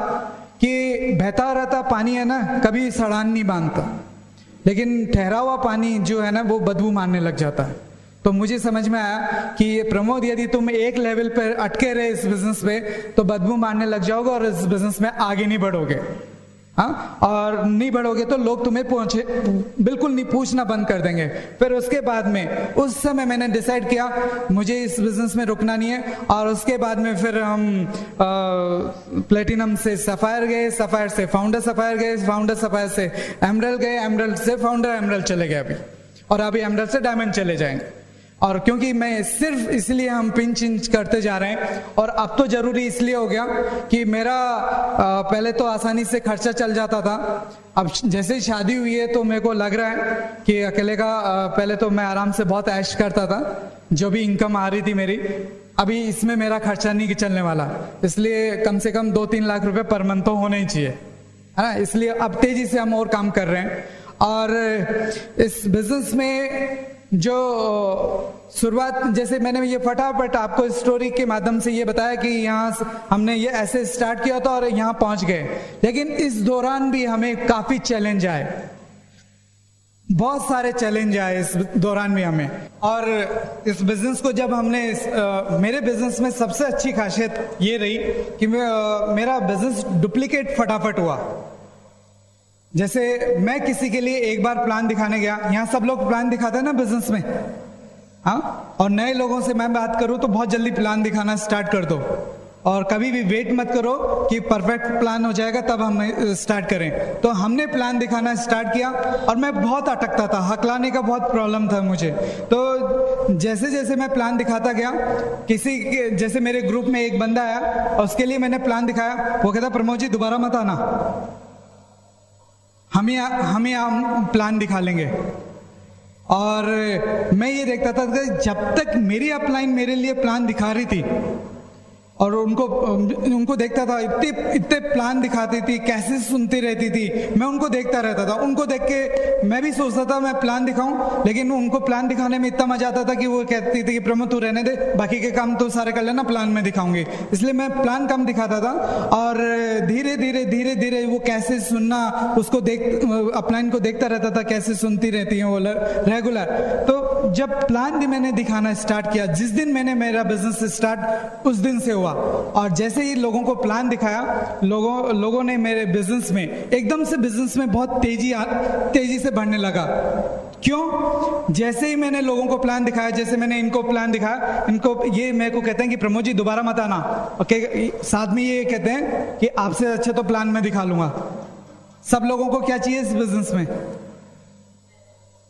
कि बहता रहता पानी है ना कभी सड़ान नहीं बांधता, लेकिन ठहरा हुआ पानी जो है ना वो बदबू मारने लग जाता है। तो मुझे समझ में आया कि ये प्रमोद, यदि तुम एक लेवल पर अटके रहे इस बिजनेस पे तो बदबू मारने लग जाओगे और इस बिजनेस में आगे नहीं बढ़ोगे। हाँ, और नहीं बढ़ोगे तो लोग तुम्हें बिल्कुल नहीं पूछना बंद कर देंगे। फिर उसके बाद में उस समय मैंने डिसाइड किया मुझे इस बिजनेस में रुकना नहीं है, और उसके बाद में फिर हम प्लेटिनम से सफायर गए, सफायर से फाउंडर सफायर गए, फाउंडर सफायर से एमरल्ड गए, एमरल्ड से फाउंडर एमरल्ड चले गए अभी, और अभी एमरल्ड से डायमंड चले जाएंगे। और क्योंकि मैं सिर्फ इसलिए हम पिंच इंच करते जा रहे हैं, और अब तो जरूरी इसलिए हो गया कि मेरा पहले तो आसानी से खर्चा चल जाता था, अब जैसे ही शादी हुई है तो मेरे को लग रहा है कि अकेले का पहले तो मैं आराम से बहुत ऐश करता था, जो भी इनकम आ रही थी मेरी, अभी इसमें मेरा खर्चा नहीं चलने वाला, इसलिए कम से कम 2-3 लाख रुपए पर मंथ तो होने ही चाहिए, है ना। इसलिए अब तेजी से हम और काम कर रहे हैं। और इस बिजनेस में जो शुरुआत, जैसे मैंने ये फटाफट आपको स्टोरी के माध्यम से ये बताया कि यहाँ हमने ये ऐसे स्टार्ट किया था और यहाँ पहुंच गए, लेकिन इस दौरान भी हमें काफी चैलेंज आए, बहुत सारे चैलेंज आए इस दौरान भी हमें। और इस बिजनेस को जब हमने मेरे बिजनेस में सबसे अच्छी खासियत ये रही कि मेरा बिजनेस डुप्लीकेट फटाफट हुआ। जैसे मैं किसी के लिए एक बार प्लान दिखाने गया, यहाँ सब लोग प्लान दिखाते हैं ना बिजनेस में, हाँ, और नए लोगों से मैं बात करूं तो बहुत जल्दी प्लान दिखाना स्टार्ट कर दो, और कभी भी वेट मत करो कि परफेक्ट प्लान हो जाएगा तब हम स्टार्ट करें। तो हमने प्लान दिखाना स्टार्ट किया और मैं बहुत अटकता था, हकलाने का बहुत प्रॉब्लम था मुझे। तो जैसे जैसे मैं प्लान दिखाता गया, जैसे मेरे ग्रुप में एक बंदा आया और उसके लिए मैंने प्लान दिखाया, वो कहता प्रमोद जी दोबारा मत आना, हम यहाँ प्लान दिखा लेंगे। और मैं ये देखता था कि जब तक मेरी अपलाइन मेरे लिए प्लान दिखा रही थी और उनको देखता था, इतने प्लान दिखाती थी, कैसे सुनती रहती थी, मैं उनको देखता रहता था। उनको देख के मैं भी सोचता था मैं प्लान दिखाऊं, लेकिन उनको प्लान दिखाने में इतना मजा आता था कि वो कहती थी कि प्रमोद तू रहने दे, बाकी के काम तो सारे कर लेना, प्लान में दिखाऊंगी। इसलिए मैं प्लान कम दिखाता था और धीरे धीरे वो कैसे सुनना, उसको अपलाइन को देखता रहता था कैसे सुनती रहती है वो रेगुलर। तो जब प्लान भी मैंने दिखाना स्टार्ट किया, जिस दिन मैंने मेरा बिजनेस स्टार्ट उस दिन से हुआ, और जैसे ही लोगों को प्लान दिखाया, लोगों ने मेरे बिजनेस में एकदम से बिजनेस में बहुत तेजी से बढ़ने लगा। क्यों? जैसे ही मैंने लोगों को प्लान दिखाया, जैसे मैंने इनको प्लान दिखाया, इनको ये मेरे को कहते हैं कि प्रमोद जी दोबारा मत आना, ओके, साथ में ये कहते हैं कि आपसे अच्छे तो प्लान में दिखा लूंगा। सब लोगों को क्या चाहिए इस बिजनेस में?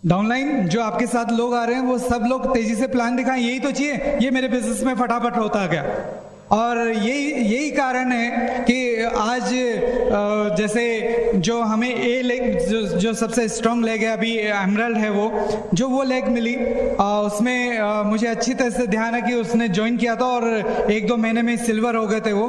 डाउनलाइन जो आपके साथ लोग आ रहे हैं वो सब लोग तेजी से प्लान दिखाएं, यही तो चाहिए। ये मेरे बिजनेस में फटाफट होता गया, और यही कारण है कि आज जैसे जो हमें ए लेग जो सबसे स्ट्रॉन्ग लेग है अभी एमरल्ड है, वो लेग मिली, उसमें मुझे अच्छी तरह से ध्यान है कि उसने ज्वाइन किया था और 1-2 महीने में सिल्वर हो गए थे वो।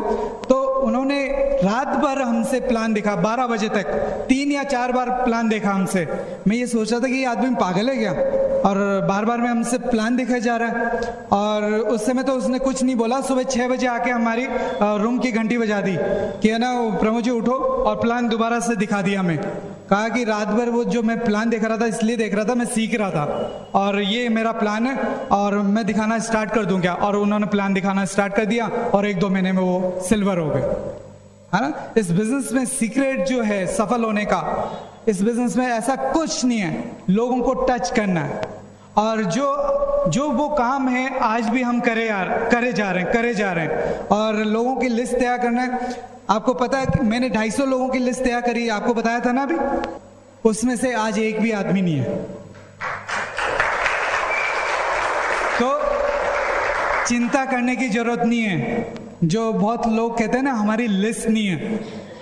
तो उन्होंने रात भर हमसे प्लान देखा, 12 बजे तक 3 या 4 बार प्लान देखा हमसे। मैं ये सोच रहा था कि ये आदमी पागल है क्या, और बार बार में हमसे प्लान देखा जा रहा है। और उस समय तो उसने कुछ नहीं बोला, सुबह 6 बजे आके हमारी रूम की घंटी बजा दी कि है ना प्रमोद जी उठो, और प्लान दोबारा से दिखा दिया। हमें कहा कि रात भर वो जो मैं प्लान देख रहा था इसलिए देख रहा था, मैं सीख रहा था, और ये मेरा प्लान है और मैं दिखाना स्टार्ट कर दूं क्या। और उन्होंने प्लान दिखाना स्टार्ट कर दिया और 1-2 महीने में वो सिल्वर हो गए, है ना। इस बिजनेस में सीक्रेट जो है सफल होने का, इस बिजनेस में ऐसा कुछ नहीं है, लोगों को टच करना है। और जो वो काम है आज भी हम करे जा रहे हैं, और लोगों की लिस्ट तैयार करना है। आपको पता है कि मैंने 250 लोगों की लिस्ट तैयार करी, आपको बताया था ना अभी, उसमें से आज एक भी आदमी नहीं है। तो चिंता करने की जरूरत नहीं है। जो बहुत लोग कहते हैं ना हमारी लिस्ट नहीं है,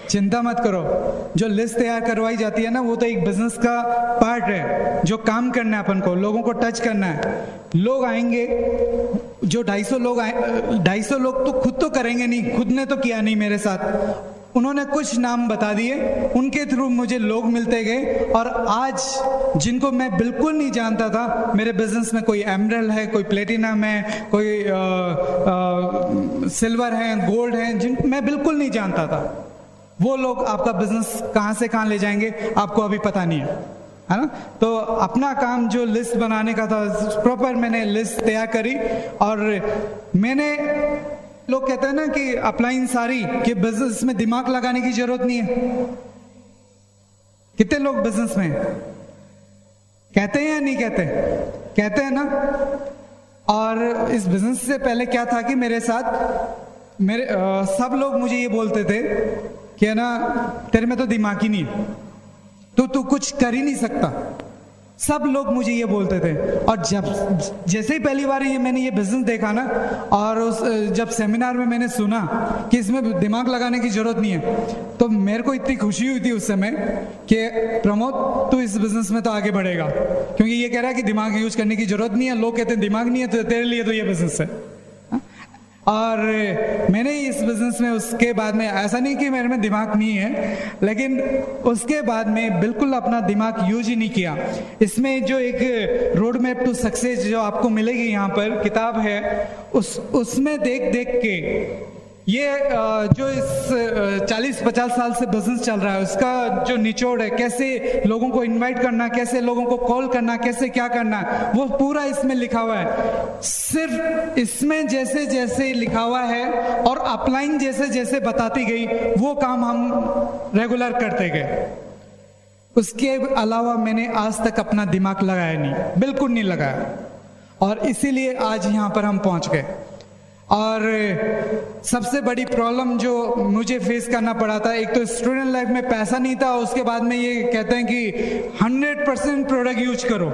चिंता मत करो। जो लिस्ट तैयार करवाई जाती है ना, वो तो एक बिजनेस का पार्ट है। जो काम करना है अपन को, लोगों को टच करना है। लोग आएंगे, जो 250 लोग तो खुद तो करेंगे नहीं, खुद ने तो किया नहीं मेरे साथ, उन्होंने कुछ नाम बता दिए, उनके थ्रू मुझे लोग मिलते गए। और आज जिनको मैं बिल्कुल नहीं जानता था, मेरे बिजनेस में कोई एमरल्ड है, कोई प्लेटिनम है, कोई सिल्वर है, गोल्ड है, जिनको मैं बिल्कुल नहीं जानता था, वो लोग आपका बिजनेस कहां से कहां ले जाएंगे आपको अभी पता नहीं है ना। तो अपना काम जो लिस्ट बनाने का था, प्रॉपर मैंने लिस्ट तैयार करी। और मैंने, लोग कहते हैं ना कि अपलाइन सारी कि बिजनेस में दिमाग लगाने की जरूरत नहीं है। कितने लोग बिजनेस में कहते हैं या नहीं कहते? कहते हैं ना। और इस बिजनेस से पहले क्या था कि मेरे साथ सब लोग मुझे ये बोलते थे कि है ना तेरे में तो दिमाग ही नहीं है, तू कुछ कर ही नहीं सकता। सब लोग मुझे ये बोलते थे। और जैसे ही पहली बार मैंने ये बिजनेस देखा ना, और जब सेमिनार में मैंने सुना कि इसमें दिमाग लगाने की जरूरत नहीं है, तो मेरे को इतनी खुशी हुई थी उस समय कि प्रमोद तू इस बिजनेस में तो आगे बढ़ेगा, क्योंकि ये कह रहा है कि दिमाग यूज करने की जरूरत नहीं है। लोग कहते हैं दिमाग नहीं है तो तेरे लिए तो ये बिजनेस है। और मैंने इस बिजनेस में उसके बाद में, ऐसा नहीं कि मेरे में दिमाग नहीं है, लेकिन उसके बाद में बिल्कुल अपना दिमाग यूज ही नहीं किया। इसमें जो एक रोड मैप टू सक्सेस जो आपको मिलेगी यहाँ पर किताब है, उसमें देख के ये जो इस 40-50 साल से बिजनेस चल रहा है उसका जो निचोड़ है, कैसे लोगों को इनवाइट करना, कैसे लोगों को कॉल करना, कैसे क्या करना, वो पूरा इसमें लिखा हुआ है। सिर्फ इसमें जैसे जैसे लिखा हुआ है और अपलाइन जैसे जैसे बताती गई, वो काम हम रेगुलर करते गए। उसके अलावा मैंने आज तक अपना दिमाग लगाया नहीं, बिल्कुल नहीं लगाया, और इसीलिए आज यहाँ पर हम पहुँच गए। और सबसे बड़ी प्रॉब्लम जो मुझे फेस करना पड़ा था, एक तो स्टूडेंट लाइफ में पैसा नहीं था, उसके बाद में ये कहते हैं कि 100% प्रोडक्ट यूज करो,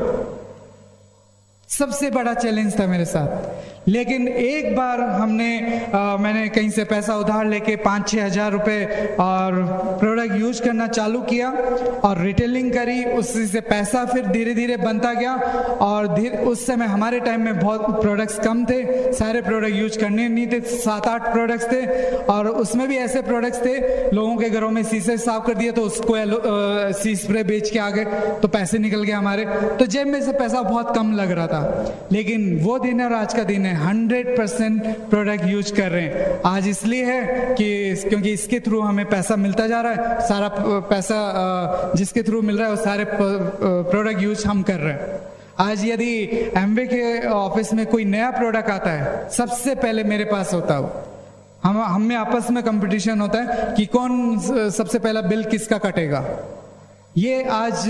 सबसे बड़ा चैलेंज था मेरे साथ। लेकिन एक बार मैंने कहीं से पैसा उधार लेके 5-6 हज़ार रुपये और प्रोडक्ट यूज करना चालू किया और रिटेलिंग करी, उससे से पैसा फिर धीरे धीरे बनता गया। और उस समय हमारे टाइम में बहुत प्रोडक्ट्स कम थे, सारे प्रोडक्ट यूज करने नहीं थे, 7-8 प्रोडक्ट्स थे, और उसमें भी ऐसे प्रोडक्ट्स थे लोगों के घरों में शीशे साफ कर दिए तो उसको सी स्प्रे बेच के आ गए तो पैसे निकल गए हमारे, तो जेब में से पैसा बहुत कम लग रहा था। लेकिन वो दिन और आज का दिन है 100% प्रोडक्ट यूज कर रहे हैं। आज इसलिए है कि क्योंकि इसके थ्रू हमें पैसा मिलता जा रहा है, सारा पैसा जिसके थ्रू मिल रहा है वो सारे प्रोडक्ट यूज हम कर रहे हैं। आज यदि एमवे के ऑफिस में कोई नया प्रोडक्ट आता है, सबसे पहले मेरे पास होता है, हम में आपस में कंपटीशन होता है कि कौन सबसे पहला बिल किसका कटेगा। ये आज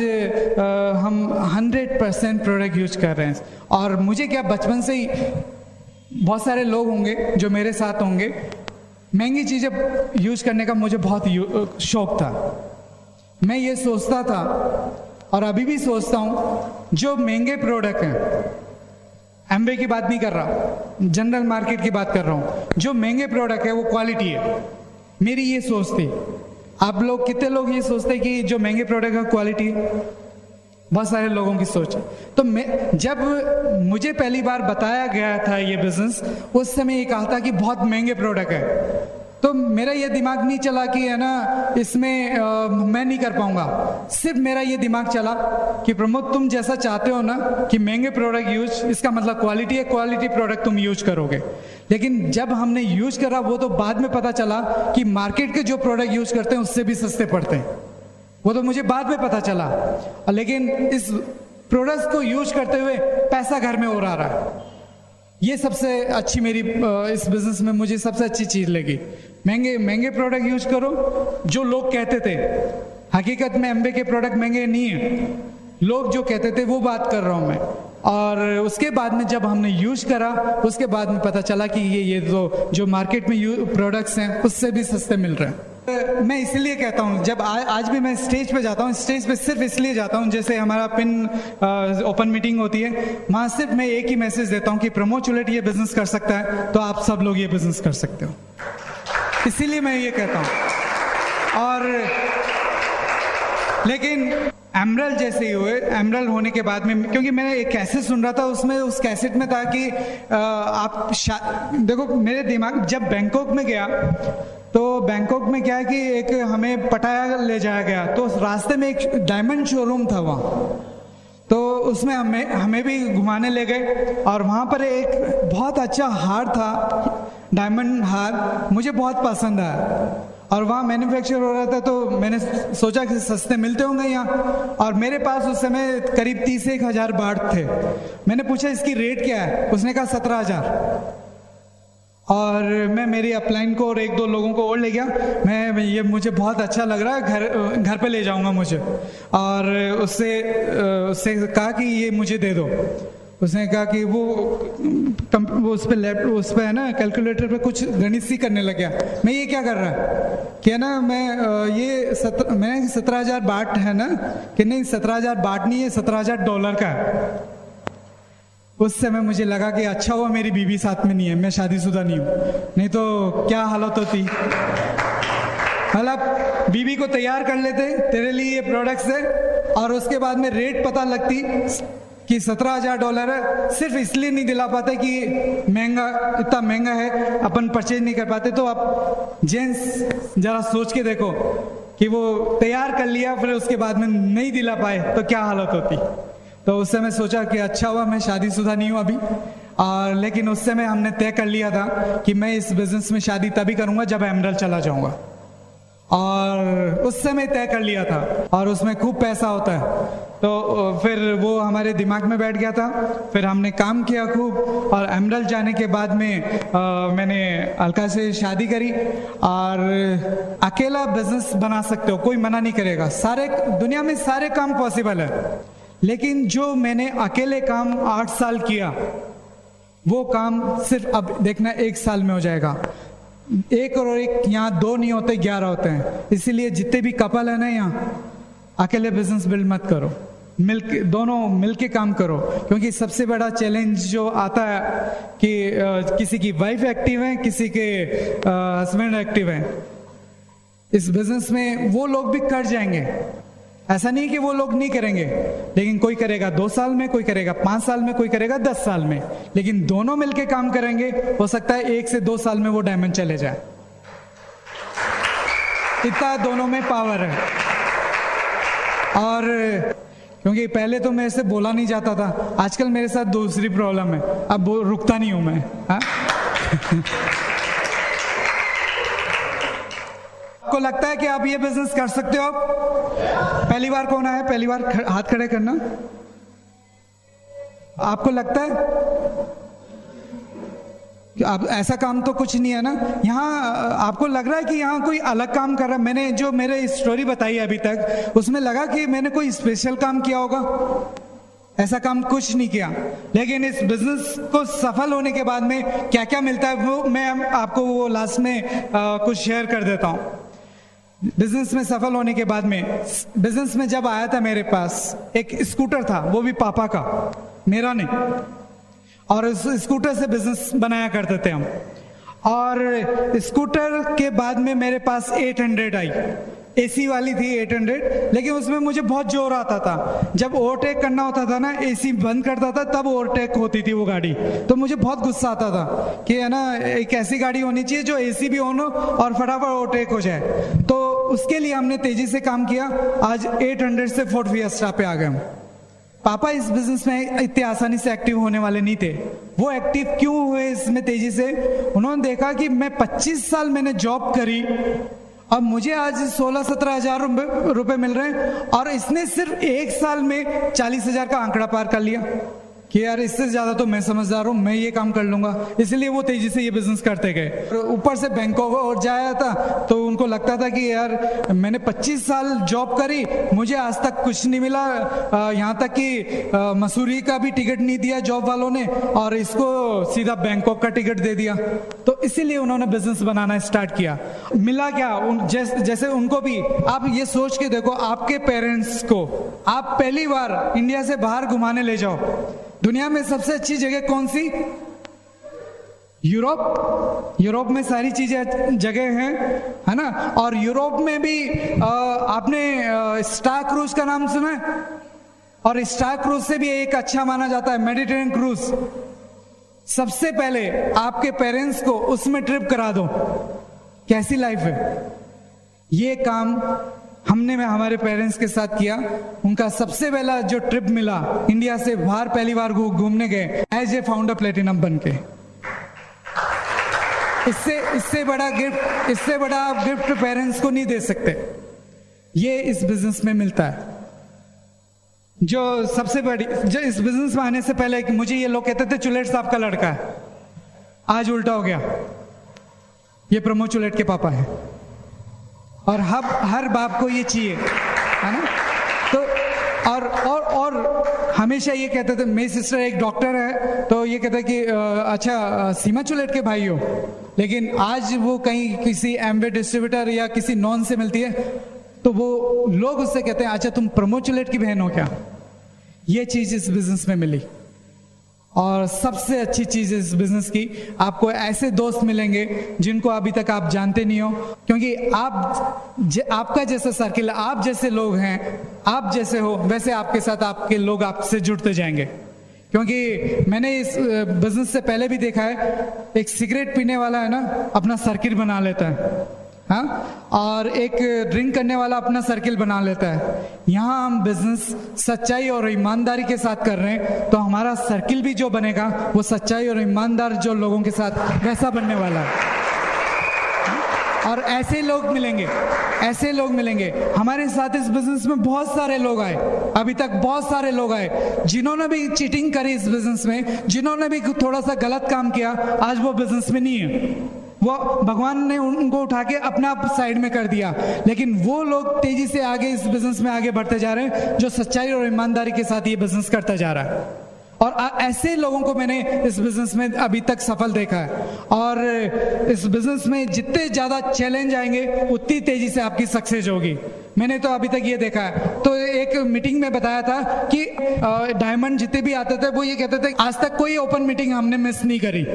हम 100% प्रोडक्ट यूज कर रहे हैं। और मुझे क्या, बचपन से ही बहुत सारे लोग होंगे जो मेरे साथ होंगे, महंगी चीज़ें यूज करने का मुझे बहुत शौक था। मैं ये सोचता था और अभी भी सोचता हूँ, जो महंगे प्रोडक्ट हैं, एमवे की बात नहीं कर रहा, जनरल मार्केट की बात कर रहा हूँ, जो महंगे प्रोडक्ट है वो क्वालिटी है। मेरी ये सोच थी। आप लोग कितने लोग ये सोचते हैं कि जो महंगे प्रोडक्ट है क्वालिटी है? बहुत सारे लोगों की सोच है। तो जब मुझे पहली बार बताया गया था ये बिजनेस, उस समय ये कहा था कि बहुत महंगे प्रोडक्ट है, तो मेरा ये दिमाग नहीं चला कि है ना इसमें मैं नहीं कर पाऊंगा। सिर्फ मेरा ये दिमाग चला कि प्रमोद, तुम जैसा चाहते हो ना कि महंगे प्रोडक्ट यूज, इसका मतलब क्वालिटी है, क्वालिटी प्रोडक्ट तुम यूज करोगे। लेकिन जब हमने यूज करा, वो तो बाद में पता चला कि मार्केट के जो प्रोडक्ट यूज करते हैं उससे भी सस्ते पड़ते हैं, वो तो मुझे बाद में पता चला। लेकिन इस प्रोडक्ट्स को यूज करते हुए पैसा घर में और आ रहा है। ये सबसे अच्छी मेरी इस बिजनेस में मुझे सबसे अच्छी चीज लगी। महंगे प्रोडक्ट यूज करो। जो लोग कहते थे, हकीकत में एमवे के प्रोडक्ट महंगे नहीं है, लोग जो कहते थे वो बात कर रहा हूं मैं। और उसके बाद में जब हमने यूज करा, उसके बाद में पता चला कि ये जो मार्केट में प्रोडक्ट्स हैं उससे भी सस्ते मिल रहे हैं। मैं इसलिए कहता हूँ, जब आज भी मैं स्टेज पे जाता हूँ, स्टेज पे सिर्फ इसलिए जाता हूँ, जैसे हमारा पिन ओपन मीटिंग होती है, वहाँ सिर्फ मैं एक ही मैसेज देता हूँ कि प्रमोद चुलेट ये बिजनेस कर सकता है, तो आप सब लोग ये बिजनेस कर सकते हो। इसीलिए मैं ये कहता हूँ। और लेकिन एमरल्ड जैसे ही हुए, एमरल्ड होने के बाद में, क्योंकि मैंने एक कैसेट सुन रहा था, उसमें उस कैसेट में था कि आप देखो, मेरे दिमाग जब बैंकॉक में गया तो बैंकॉक में क्या है कि एक हमें पटाया ले जाया गया, तो रास्ते में एक डायमंड शोरूम था वहाँ, तो उसमें हमें भी घुमाने ले गए। और वहाँ पर एक बहुत अच्छा हार था, डायमंड हार, मुझे बहुत पसंद आया। और वहाँ मैन्युफैक्चर हो रहा था, तो मैंने सोचा कि सस्ते मिलते होंगे यहाँ। और मेरे पास उस समय करीब 30,000 बाट थे। मैंने पूछा इसकी रेट क्या है, उसने कहा 17,000। और मैं मेरी अपलाइन को और 1-2 लोगों को और ले गया। ये मुझे बहुत अच्छा लग रहा है, घर पे ले जाऊंगा मुझे। और उससे कहा कि ये मुझे दे दो। उसने कहा कि वो उस पे है ना, कैलकुलेटर पे कुछ गणित सी करने लग गया। मैं ये क्या कर रहा है कि ना, मैं 17,000 बाट है ना, कि नहीं 17,000 बाट नहीं है, $17,000 का है। उस समय मुझे लगा कि अच्छा हुआ मेरी बीवी साथ में नहीं है, मैं शादीशुदा नहीं हूँ, नहीं तो क्या हालत होती। मतलब बीवी को तैयार कर लेते, तेरे लिए ये प्रोडक्ट्स है, और उसके बाद में रेट पता लगती कि $17,000 है, सिर्फ इसलिए नहीं दिला पाते कि इतना महंगा है, अपन परचेज नहीं कर पाते। तो आप जेंट्स जरा सोच के देखो कि वो तैयार कर लिया, फिर उसके बाद में नहीं दिला पाए तो क्या हालत होती। तो उस समय सोचा कि अच्छा हुआ मैं शादीशुदा नहीं हूँ अभी। और लेकिन उस समय हमने तय कर लिया था कि मैं इस बिजनेस में शादी तभी करूंगा जब एमरल्ड चला जाऊंगा। और उस समय तय कर लिया था और उसमें खूब पैसा होता है। तो फिर वो हमारे दिमाग में बैठ गया था। फिर हमने काम किया खूब और एमरल्ड जाने के बाद में मैंने अलका से शादी करी। और अकेला बिजनेस बना सकते हो, कोई मना नहीं करेगा, सारे दुनिया में सारे काम पॉसिबल है। लेकिन जो मैंने अकेले काम 8 साल किया, वो काम सिर्फ अब देखना 1 साल में हो जाएगा। 1 और 1 यहाँ 2 नहीं होते, 11 होते हैं। इसीलिए जितने भी कपल है ना यहाँ, अकेले बिजनेस बिल्ड मत करो, दोनों मिलके काम करो। क्योंकि सबसे बड़ा चैलेंज जो आता है कि किसी की वाइफ एक्टिव है, किसी के हस्बैंड एक्टिव है इस बिजनेस में, वो लोग भी कर जाएंगे। ऐसा नहीं कि वो लोग नहीं करेंगे, लेकिन कोई करेगा 2 साल में, कोई करेगा 5 साल में, कोई करेगा 10 साल में। लेकिन दोनों मिलके काम करेंगे, हो सकता है 1 से 2 साल में वो डायमंड चले जाए। इतना दोनों में पावर है। और क्योंकि पहले तो मेरे से बोला नहीं जाता था, आजकल मेरे साथ दूसरी प्रॉब्लम है, अब रुकता नहीं हूं मैं। आपको लगता है कि आप ये बिजनेस कर सकते हो? पहली बार कौन आया? पहली बार हाथ खड़े करना। आपको लगता है अब ऐसा काम तो कुछ नहीं है ना यहाँ? आपको लग रहा है कि यहाँ कोई अलग काम कर रहा है? मैंने जो मेरे स्टोरी बताई है अभी तक, उसमें लगा कि मैंने कोई स्पेशल काम किया होगा। ऐसा काम कुछ नहीं किया। लेकिन इस बिजनेस को सफल होने के बाद में क्या क्या मिलता है, वो मैं आपको वो लास्ट में कुछ शेयर कर देता हूँ। बिजनेस में सफल होने के बाद में, बिजनेस में जब आया था मेरे पास एक स्कूटर था, वो भी पापा का, मेरा नहीं। और उस स्कूटर से बिजनेस बनाया करते थे हम। और स्कूटर के बाद में मेरे पास 800 आई, एसी वाली थी 800, लेकिन उसमें मुझे बहुत जोर आता था। जब ओवरटेक करना होता था ना, एसी बंद करता था तब ओवरटेक होती थी वो गाड़ी, तो मुझे बहुत गुस्सा आता था कि है ना, एक ऐसी गाड़ी होनी चाहिए जो एसी भी ऑन हो और फटाफट ओवरटेक हो जाए। तो उसके लिए हमने तेजी से काम किया। आज 800 से फोर्ड फिएस्टा पे आ गए हम। पापा इस बिजनेस में इतने आसानी से एक्टिव होने वाले नहीं थे। वो एक्टिव क्यों हुए इसमें तेजी से? उन्होंने देखा कि मैं 25 साल मैंने जॉब करी, अब मुझे आज 16-17 हजार रुपए मिल रहे हैं, और इसने सिर्फ 1 साल में 40,000 का आंकड़ा पार कर लिया कि यार इससे ज्यादा तो मैं समझदार हूं, मैं ये काम कर लूंगा। इसलिए वो तेजी से ये बिजनेस करते गए। ऊपर से बैंकों और जाया था तो उनको लगता था कि यार मैंने 25 साल जॉब करी, मुझे आज तक कुछ नहीं मिला, यहाँ तक कि मसूरी का भी टिकट नहीं दिया जॉब वालों ने, और इसको सीधा बैंकॉक का टिकट दे दिया। तो इसीलिए उन्होंने बिजनेस बनाना स्टार्ट किया। मिला क्या? जैसे उनको भी, आप ये सोच के देखो, आपके पेरेंट्स को आप पहली बार इंडिया से बाहर घुमाने ले जाओ, दुनिया में सबसे अच्छी जगह कौन सी? यूरोप। यूरोप में सारी चीजें जगह हैं, है ना? और यूरोप में भी आपने स्टार क्रूज का नाम सुना है? और स्टार क्रूज से भी एक अच्छा माना जाता है मेडिटेरेनियन क्रूज। सबसे पहले आपके पेरेंट्स को उसमें ट्रिप करा दो। कैसी लाइफ है? ये काम हमने हमारे पेरेंट्स के साथ किया। उनका सबसे पहला जो ट्रिप मिला, इंडिया से बाहर पहली बार घूमने गए एज ए फाउंडर प्लेटिनम बन के। इससे बड़ा आप गिफ्ट पेरेंट्स को नहीं दे सकते। ये इस बिजनेस में मिलता है। जो सबसे बड़ी, जो इस बिजनेस में आने से पहले मुझे ये लोग कहते थे चुलेट साहब का लड़का है, आज उल्टा हो गया, ये प्रमोद चुलेट के पापा है। और हर बाप को ये चाहिए, है ना? तो और हमेशा ये कहते थे, मेरी सिस्टर एक डॉक्टर है तो ये कहते कि अच्छा सीमा चुलेट के भाई हो, लेकिन आज वो कहीं किसी एमवे डिस्ट्रीब्यूटर या किसी नॉन से मिलती है तो वो लोग उससे कहते हैं अच्छा तुम प्रमोद चुलेट की बहन हो क्या? ये चीज इस बिजनेस में मिली। और सबसे अच्छी चीज इस बिजनेस की, आपको ऐसे दोस्त मिलेंगे जिनको अभी तक आप जानते नहीं हो, क्योंकि आपका जैसा सर्किल, आप जैसे लोग हैं, आप जैसे हो वैसे आपके साथ आपके लोग आपसे जुड़ते जाएंगे। क्योंकि मैंने इस बिजनेस से पहले भी देखा है, एक सिगरेट पीने वाला है ना अपना सर्किल बना लेता है, हाँ, और एक ड्रिंक करने वाला अपना सर्किल बना लेता है। यहाँ हम बिजनेस सच्चाई और ईमानदारी के साथ कर रहे हैं, तो हमारा सर्किल भी जो बनेगा वो सच्चाई और ईमानदार जो लोगों के साथ वैसा बनने वाला है। और ऐसे लोग मिलेंगे ऐसे लोग मिलेंगे। हमारे साथ इस बिजनेस में बहुत सारे लोग आए, अभी तक बहुत सारे लोग आए जिन्होंने भी चीटिंग करी इस बिजनेस में, जिन्होंने भी थोड़ा सा गलत काम किया, आज वो बिजनेस में नहीं है। वो भगवान ने उनको उठा के अपना साइड में कर दिया, लेकिन वो लोग तेजी से आगे इस बिजनेस में आगे बढ़ते जा रहे हैं जो सच्चाई और ईमानदारी के साथ ये बिजनेस करता जा रहा है। और ऐसे लोगों को मैंने इस बिजनेस में अभी तक सफल देखा है। और इस बिजनेस में जितने ज्यादा चैलेंज आएंगे उतनी तेजी से आपकी सक्सेस होगी। मैंने तो अभी तक ये देखा है। तो एक मीटिंग में बताया था कि डायमंड जितने भी आते थे वो ये कहते थे आज तक कोई ओपन मीटिंग हमने मिस नहीं करी।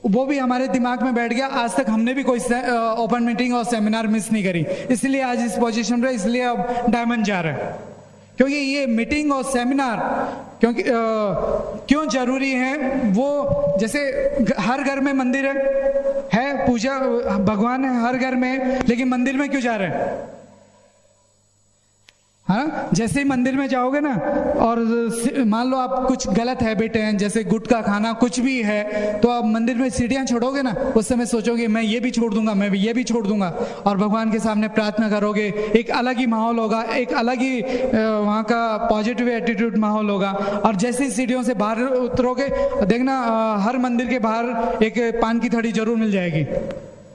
वो भी हमारे दिमाग में बैठ गया, आज तक हमने भी कोई ओपन मीटिंग और सेमिनार मिस नहीं करी, इसलिए आज इस पोजीशन पे, इसलिए अब डायमंड जा रहा है। क्योंकि ये मीटिंग और सेमिनार क्यों जरूरी है, वो जैसे हर घर में मंदिर है, पूजा भगवान है हर घर में, लेकिन मंदिर में क्यों जा रहे हैं? हाँ, जैसे ही मंदिर में जाओगे ना और मान लो आप कुछ गलत हैबिट है, जैसे गुटखा खाना कुछ भी है, तो आप मंदिर में सीढ़ियां छोड़ोगे ना, उस समय सोचोगे मैं ये भी छोड़ दूंगा, मैं भी ये भी छोड़ दूंगा, और भगवान के सामने प्रार्थना करोगे, एक अलग ही माहौल होगा, एक अलग ही वहाँ का पॉजिटिव एटीट्यूड माहौल होगा। और जैसे ही सीढ़ियों से बाहर उतरोगे, देखना हर मंदिर के बाहर एक पान की थड़ी जरूर मिल जाएगी,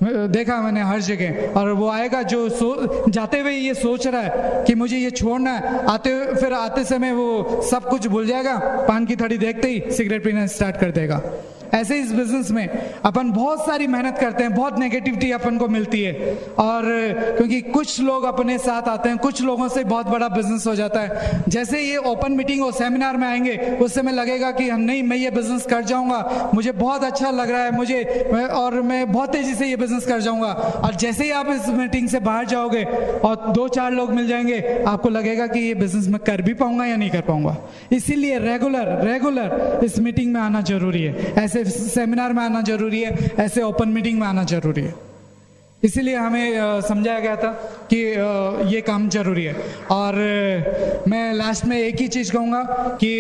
देखा मैंने हर जगह। और वो आएगा जो जाते हुए ये सोच रहा है कि मुझे ये छोड़ना है, फिर आते समय वो सब कुछ भूल जाएगा, पान की थड़ी देखते ही सिगरेट पीना स्टार्ट कर देगा। ऐसे इस बिजनेस में अपन बहुत सारी मेहनत करते हैं, बहुत नेगेटिविटी अपन को मिलती है, और क्योंकि कुछ लोग अपने साथ आते हैं, कुछ लोगों से बहुत बड़ा बिजनेस हो जाता है। जैसे ये ओपन मीटिंग और सेमिनार में आएंगे उस समय लगेगा कि नहीं मैं ये बिजनेस कर जाऊंगा, मुझे बहुत अच्छा लग रहा है मुझे, और मैं बहुत तेजी से ये बिजनेस कर जाऊंगा। और जैसे ही आप इस मीटिंग से बाहर जाओगे और 2-4 लोग मिल जाएंगे, आपको लगेगा कि ये बिजनेस मैं कर भी पाऊंगा या नहीं कर पाऊंगा। इसीलिए रेगुलर इस मीटिंग में आना जरूरी है, ऐसे सेमिनार में आना जरूरी है, ऐसे ओपन मीटिंग में आना जरूरी है। इसीलिए हमें समझाया गया था कि ये काम जरूरी है। और मैं लास्ट में एक ही चीज़ कहूँगा कि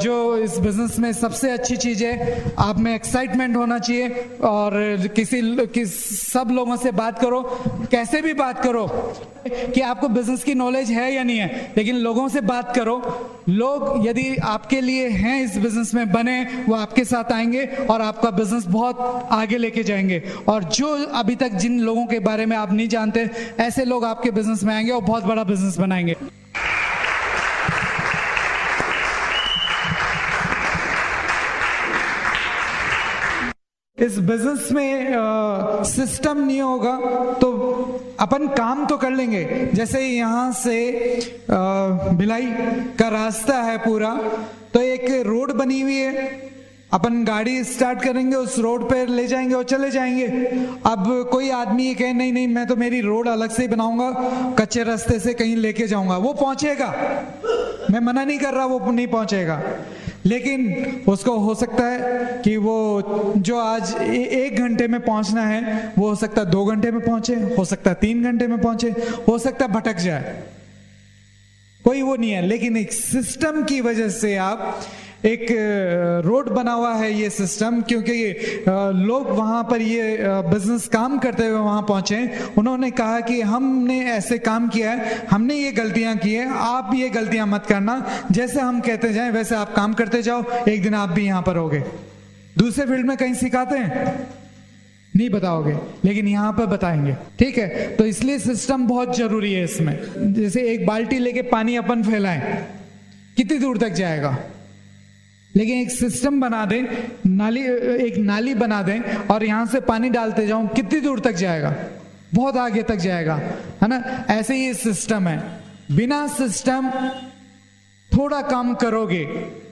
जो इस बिज़नेस में सबसे अच्छी चीज़ है, आप में एक्साइटमेंट होना चाहिए, और सब लोगों से बात करो, कैसे भी बात करो, कि आपको बिजनेस की नॉलेज है या नहीं है, लेकिन लोगों से बात करो। लोग यदि आपके लिए हैं इस बिजनेस में बने, वो आपके साथ आएंगे और आपका बिजनेस बहुत आगे लेके जाएंगे। और जो अभी तक जिन लोगों के बारे में आप नहीं जानते, ऐसे लोग आपके बिजनेस में आएंगे और बहुत बड़ा बिजनेस बनाएंगे। इस बिजनेस में सिस्टम नहीं होगा तो अपन काम तो कर लेंगे। जैसे यहाँ से भिलाई का रास्ता है पूरा, तो एक रोड बनी हुई है, अपन गाड़ी स्टार्ट करेंगे, उस रोड पे ले जाएंगे और चले जाएंगे। अब कोई आदमी ये कहे नहीं मैं तो मेरी रोड अलग से ही बनाऊंगा, कच्चे रास्ते से कहीं लेके जाऊंगा, वो पहुंचेगा, मैं मना नहीं कर रहा वो नहीं पहुंचेगा, लेकिन उसको हो सकता है कि वो जो आज 1 घंटे में पहुंचना है वो हो सकता है 2 घंटे में पहुंचे, हो सकता है 3 घंटे में पहुंचे, हो सकता है भटक जाए, कोई वो नहीं है। लेकिन एक सिस्टम की वजह से आप एक रोड बना हुआ है ये सिस्टम, क्योंकि लोग वहां पर ये बिजनेस काम करते हुए वहां पहुंचे, उन्होंने कहा कि हमने ऐसे काम किया है, हमने ये गलतियां की है, आप ये गलतियां मत करना, जैसे हम कहते जाएं वैसे आप काम करते जाओ, एक दिन आप भी यहां पर होगे। दूसरे फील्ड में कहीं सिखाते हैं नहीं बताओगे, लेकिन यहां पर बताएंगे, ठीक है। तो इसलिए सिस्टम बहुत जरूरी है इसमें। जैसे एक बाल्टी लेके पानी अपन फैलाएं, कितनी दूर तक जाएगा, लेकिन एक सिस्टम बना दें, एक नाली बना दें और यहां से पानी डालते जाऊं, कितनी दूर तक जाएगा, बहुत आगे तक जाएगा, है ना। ऐसे ही सिस्टम है, बिना सिस्टम थोड़ा काम करोगे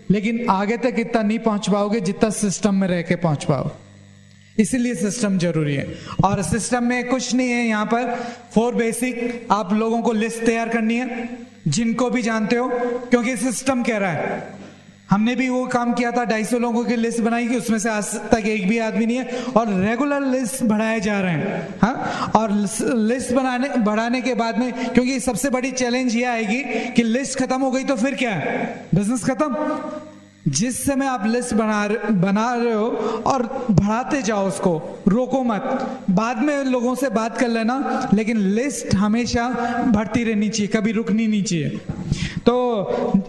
लेकिन आगे तक इतना नहीं पहुंच पाओगे जितना सिस्टम में रह के पहुंच पाओ। इसीलिए सिस्टम जरूरी है। और सिस्टम में कुछ नहीं है, यहाँ पर 4 बेसिक आप लोगों को लिस्ट तैयार करनी है, जिनको भी जानते हो, क्योंकि सिस्टम कह रहा है। हमने भी वो काम किया था, 250 लोगों की लिस्ट बनाई कि उसमें से आज तक एक भी आदमी नहीं है, और रेगुलर लिस्ट बढ़ाए जा रहे हैं। हाँ, और लिस्ट बढ़ाने के बाद में, क्योंकि सबसे बड़ी चैलेंज ये आएगी कि लिस्ट खत्म हो गई तो फिर क्या है, बिजनेस खत्म। जिस समय आप लिस्ट बना रहे हो और बढ़ाते जाओ, उसको रोको मत। बाद में लोगों से बात कर लेना, लेकिन लिस्ट हमेशा बढ़ती रहनी चाहिए, कभी रुकनी नहीं चाहिए। तो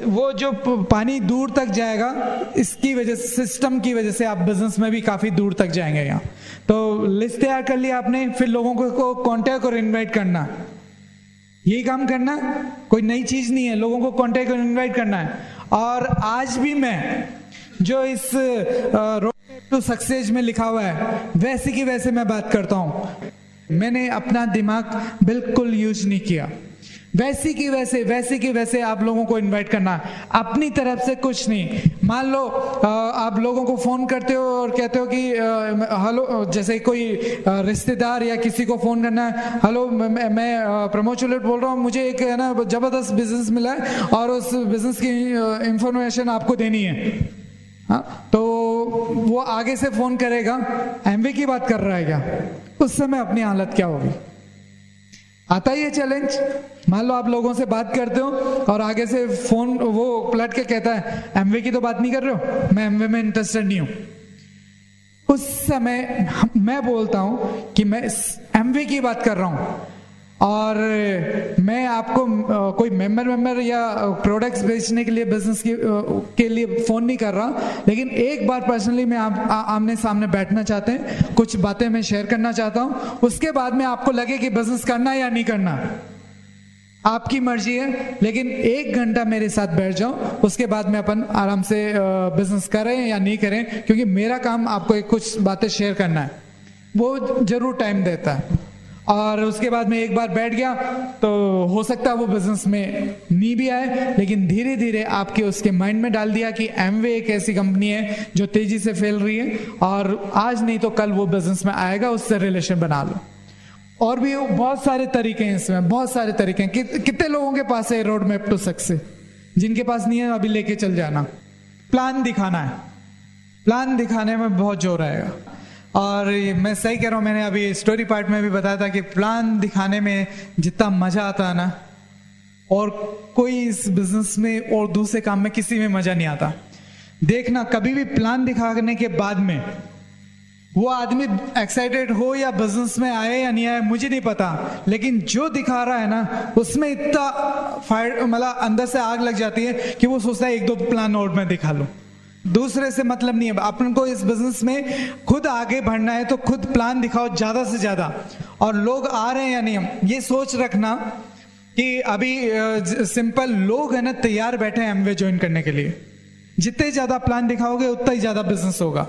वो जो पानी दूर तक जाएगा, इसकी वजह से, सिस्टम की वजह से आप बिजनेस में भी काफी दूर तक जाएंगे। यहाँ तो लिस्ट तैयार कर लिया आपने, फिर लोगों को कांटेक्ट और इनवाइट करना, यही काम करना, कोई नई चीज नहीं है। लोगों को कांटेक्ट और इनवाइट करना है। और आज भी मैं जो इस रोड टू सक्सेस में लिखा हुआ है, वैसे की वैसे मैं बात करता हूं। मैंने अपना दिमाग बिल्कुल यूज नहीं किया। वैसी की वैसे आप लोगों को इनवाइट करना, अपनी तरफ से कुछ नहीं। मान लो आप लोगों को फोन करते हो और कहते हो कि हेलो, जैसे कोई रिश्तेदार या किसी को फोन करना है, हेलो मैं प्रमोद चुलेट बोल रहा हूँ, मुझे एक है ना जबरदस्त बिजनेस मिला है और उस बिजनेस की इंफॉर्मेशन आपको देनी है। हाँ, तो वो आगे से फोन करेगा, एमवे की बात कर रहा है क्या? उस समय अपनी हालत क्या होगी? आता ही है चैलेंज। मान लो आप लोगों से बात करते हो और आगे से फोन वो पलट के कहता है एमवे की तो बात नहीं कर रहे हो, मैं एमवे में इंटरेस्टेड नहीं हूं। उस समय मैं बोलता हूं कि मैं एमवे की बात कर रहा हूं और मैं आपको कोई मेंबर या प्रोडक्ट्स बेचने के लिए, बिजनेस के लिए फोन नहीं कर रहा, लेकिन एक बार पर्सनली मैं आमने सामने बैठना चाहते हैं, कुछ बातें मैं शेयर करना चाहता हूं। उसके बाद में आपको लगे कि बिजनेस करना या नहीं करना, आपकी मर्जी है, लेकिन 1 घंटा मेरे साथ बैठ जाओ, उसके बाद में अपन आराम से बिजनेस करें या नहीं करें, क्योंकि मेरा काम आपको कुछ बातें शेयर करना है, वो जरूर टाइम देता है। और उसके बाद में एक बार बैठ गया तो हो सकता है वो बिजनेस में नहीं भी आए, लेकिन धीरे धीरे आपके उसके माइंड में डाल दिया कि एमवे एक ऐसी कंपनी है जो तेजी से फैल रही है और आज नहीं तो कल वो बिजनेस में आएगा, उससे रिलेशन बना लो। और भी बहुत सारे तरीके हैं इसमें, बहुत सारे तरीके हैं। कितने लोगों के पास है रोड मैप टू सक्सेस? जिनके पास नहीं है अभी लेके चल जाना। प्लान दिखाना है, प्लान दिखाने में बहुत जोर आएगा। और मैं सही कह रहा हूं, मैंने अभी स्टोरी पार्ट में भी बताया था कि प्लान दिखाने में जितना मजा आता है ना, और कोई इस बिजनेस में और दूसरे काम में किसी में मजा नहीं आता। देखना, कभी भी प्लान दिखाने के बाद में वो आदमी एक्साइटेड हो या बिजनेस में आए या नहीं आए मुझे नहीं पता, लेकिन जो दिखा रहा है ना उसमें इतना फायर, मतलब अंदर से आग लग जाती है कि वो सोचता है 1-2 प्लान और मैं दिखा लूं। दूसरे से मतलब नहीं है। अपन को इस बिजनेस में खुद आगे बढ़ना है तो खुद प्लान दिखाओ ज्यादा से ज्यादा, और लोग आ रहे हैं या नहीं, ये सोच रखना कि अभी सिंपल लोग है ना तैयार बैठे हैं एमवे ज्वाइन करने के लिए। जितने ज्यादा प्लान दिखाओगे उतना ही ज्यादा बिजनेस होगा,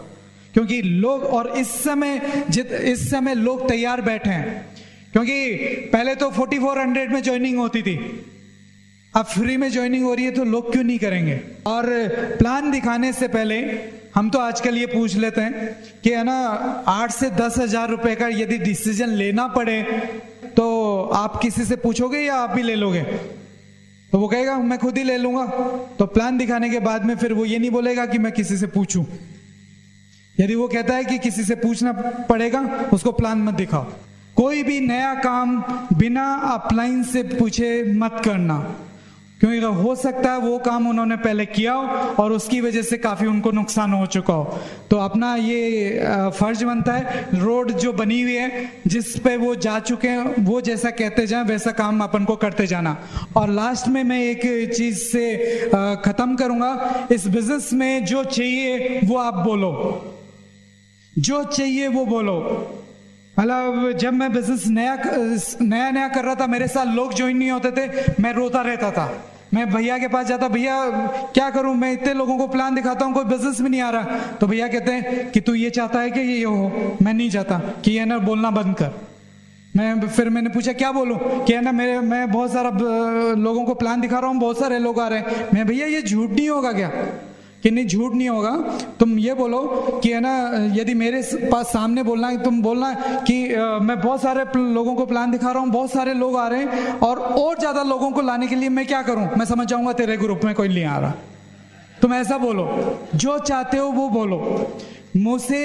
क्योंकि लोग, और इस समय लोग तैयार बैठे हैं, क्योंकि पहले तो 4400 में ज्वाइनिंग होती थी, अब फ्री में ज्वाइनिंग हो रही है, तो लोग क्यों नहीं करेंगे? और प्लान दिखाने से पहले हम तो आजकल ये पूछ लेते हैं कि है ना 8 से 10 हजार रुपए का यदि डिसीजन लेना पड़े तो आप किसी से पूछोगे या आप भी ले लोगे? तो वो कहेगा मैं खुद ही ले लूंगा। तो प्लान दिखाने के बाद में फिर वो ये नहीं बोलेगा कि मैं किसी से पूछूं। यदि वो कहता है कि किसी से पूछना पड़ेगा, उसको प्लान मत दिखाओ। कोई भी नया काम बिना अपलाइन से पूछे मत करना, क्योंकि हो सकता है वो काम उन्होंने पहले किया हो और उसकी वजह से काफी उनको नुकसान हो चुका हो। तो अपना ये फर्ज बनता है, रोड जो बनी हुई है जिस पे वो जा चुके हैं वो जैसा कहते जाएं वैसा काम अपन को करते जाना। और लास्ट में मैं एक चीज से खत्म करूंगा, इस बिजनेस में जो चाहिए वो आप बोलो, जो चाहिए वो बोलो। मतलब जब मैं बिजनेस नया कर रहा था, मेरे साथ लोग ज्वाइन नहीं होते थे, मैं रोता रहता था। मैं भैया के पास जाता, भैया क्या करूं, मैं इतने लोगों को प्लान दिखाता हूं, कोई बिजनेस में नहीं आ रहा। तो भैया कहते हैं कि तू ये चाहता है कि ये हो? मैं नहीं चाहता, कि ये ना बोलना बंद कर। फिर मैंने पूछा क्या बोलूं? कि है ना मैं बहुत सारा लोगों को प्लान दिखा रहा हूं, बहुत सारे लोग आ रहे हैं। मैं भैया ये झूठ नहीं होगा क्या? कि नहीं झूठ नहीं होगा, तुम ये बोलो कि है ना यदि मेरे पास सामने बोलना है, तुम बोलना कि मैं बहुत सारे लोगों को प्लान दिखा रहा हूँ, बहुत सारे लोग आ रहे हैं और ज्यादा लोगों को लाने के लिए मैं क्या करूं? मैं समझ जाऊंगा तेरे ग्रुप में कोई नहीं आ रहा। तुम ऐसा बोलो, जो चाहते हो वो बोलो। मुंह से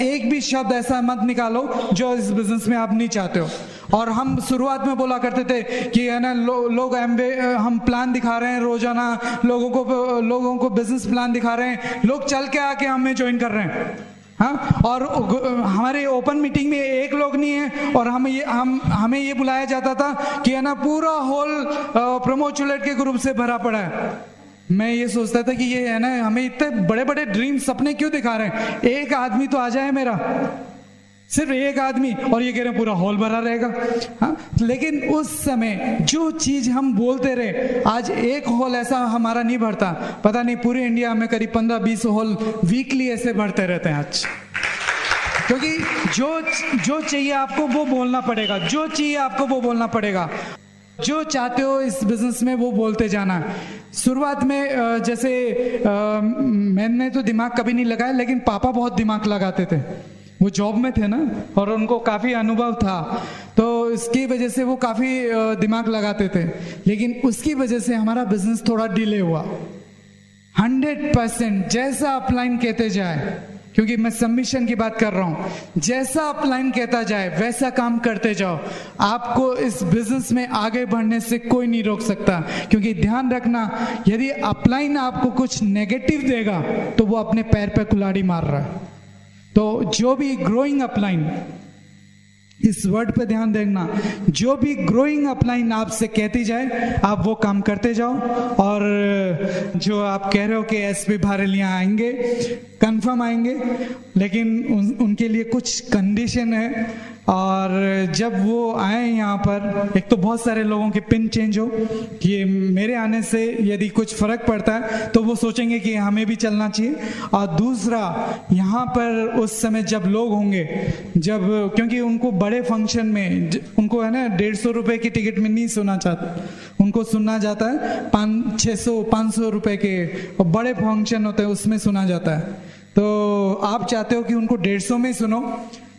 एक भी शब्द ऐसा मत निकालो जो इस बिजनेस में आप नहीं चाहते हो। और हम शुरुआत में बोला करते थे कि है ना लोग हम प्लान दिखा रहे हैं रोजाना, लोगों को बिजनेस प्लान दिखा रहे हैं, लोग चल के आके हमें ज्वाइन कर रहे हैं। हाँ, और हमारे ओपन मीटिंग में एक लोग नहीं है और हमें ये बुलाया जाता था कि है ना पूरा हॉल प्रमोद चुलेट के ग्रुप से भरा पड़ा है। मैं ये सोचता था कि ये है ना हमें इतने बड़े बड़े ड्रीम सपने क्यों दिखा रहे हैं, एक आदमी तो आ जाए मेरा, सिर्फ एक आदमी, और ये कह रहे हैं पूरा हॉल भरा रहेगा। हाँ, लेकिन उस समय जो चीज हम बोलते रहे, आज एक हॉल ऐसा हमारा नहीं भरता, पता नहीं पूरे इंडिया में करीब 15-20 हॉल वीकली ऐसे भरते रहते हैं आज। क्योंकि जो चाहिए आपको वो बोलना पड़ेगा, जो चाहिए आपको वो बोलना पड़ेगा, जो चाहते हो इस बिजनेस में वो बोलते जाना है। शुरुआत में जैसे मैंने तो दिमाग कभी नहीं लगाया, लेकिन पापा बहुत दिमाग लगाते थे, वो जॉब में थे ना और उनको काफ़ी अनुभव था, तो इसकी वजह से वो काफ़ी दिमाग लगाते थे। लेकिन उसकी वजह से हमारा बिजनेस थोड़ा डिले हुआ। 100% जैसा अपलाइन कहते जाए, क्योंकि मैं सबमिशन की बात कर रहा हूं, जैसा अपलाइन कहता जाए वैसा काम करते जाओ, आपको इस बिजनेस में आगे बढ़ने से कोई नहीं रोक सकता। क्योंकि ध्यान रखना, यदि अपलाइन आपको कुछ नेगेटिव देगा तो वो अपने पैर पे कुल्हाड़ी मार रहा है। तो जो भी ग्रोइंग अपलाइन, इस वर्ड पे ध्यान देना, जो भी ग्रोइंग अपलाइन आपसे कहती जाए आप वो काम करते जाओ। और जो आप कह रहे हो कि एसपी भारलियां आएंगे, कंफर्म आएंगे, लेकिन उनके लिए कुछ कंडीशन है। और जब वो आए यहाँ पर, एक तो बहुत सारे लोगों के पिन चेंज हो कि मेरे आने से यदि कुछ फर्क पड़ता है तो वो सोचेंगे कि हमें भी चलना चाहिए। और दूसरा, यहाँ पर उस समय जब लोग होंगे, जब, क्योंकि उनको बड़े फंक्शन में उनको है ना 150 रुपए की टिकट में नहीं सुना चाहता, उनको सुनना जाता है 500 रुपए के बड़े फंक्शन होते हैं उसमें सुना जाता है। तो आप चाहते हो कि उनको 150 में सुनो,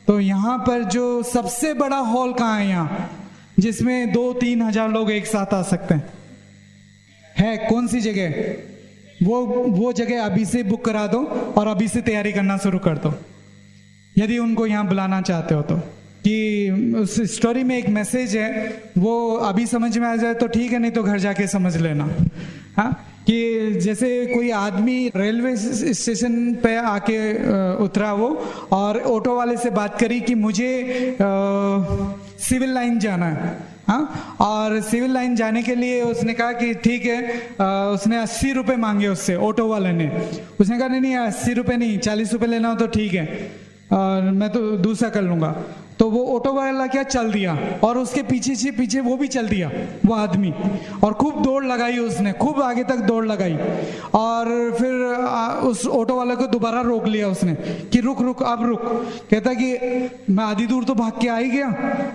तो यहाँ पर जो सबसे बड़ा हॉल कहाँ है यहाँ, जिसमें 2-3 हजार लोग एक साथ आ सकते हैं, है कौन सी जगह? वो जगह अभी से बुक करा दो और अभी से तैयारी करना शुरू कर दो, यदि उनको यहाँ बुलाना चाहते हो तो। कि उस स्टोरी में एक मैसेज है, वो अभी समझ में आ जाए तो ठीक है, नहीं तो घर जाके समझ लेना। हाँ, कि जैसे कोई आदमी रेलवे स्टेशन पे आके उतरा वो, और ऑटो वाले से बात करी कि मुझे सिविल लाइन जाना है। हाँ, और सिविल लाइन जाने के लिए उसने कहा कि ठीक है, उसने 80 रुपये मांगे उससे, ऑटो वाले ने। उसने कहा नहीं 80 रुपये नहीं, 40 रुपये लेना हो तो ठीक है, मैं तो दूसरा कर लूँगा। तो वो ऑटो वाला क्या चल दिया, और उसके पीछे से पीछे वो भी चल दिया वो आदमी, और खूब दौड़ लगाई उसने, खूब आगे तक दौड़ लगाई। और फिर उस ऑटो वाले को दोबारा रोक लिया उसने कि रुक अब रुक। कहता कि मैं आधी दूर तो भाग के आ ही गया,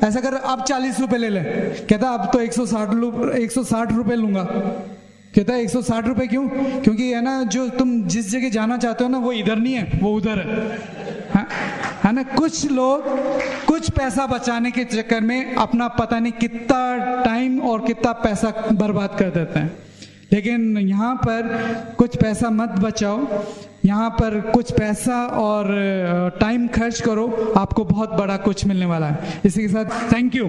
ऐसा कर अब 40 रुपये ले ले। कहता अब तो 160 रुपये लूंगा। कहता है 160 रुपये क्यों? क्योंकि है ना, जो तुम जिस जगह जाना चाहते हो ना वो इधर नहीं है, वो उधर है ना। कुछ लोग कुछ पैसा बचाने के चक्कर में अपना पता नहीं कितना टाइम और कितना पैसा बर्बाद कर देते हैं। लेकिन यहाँ पर कुछ पैसा मत बचाओ, यहाँ पर कुछ पैसा और टाइम खर्च करो, आपको बहुत बड़ा कुछ मिलने वाला है। इसी के साथ थैंक यू।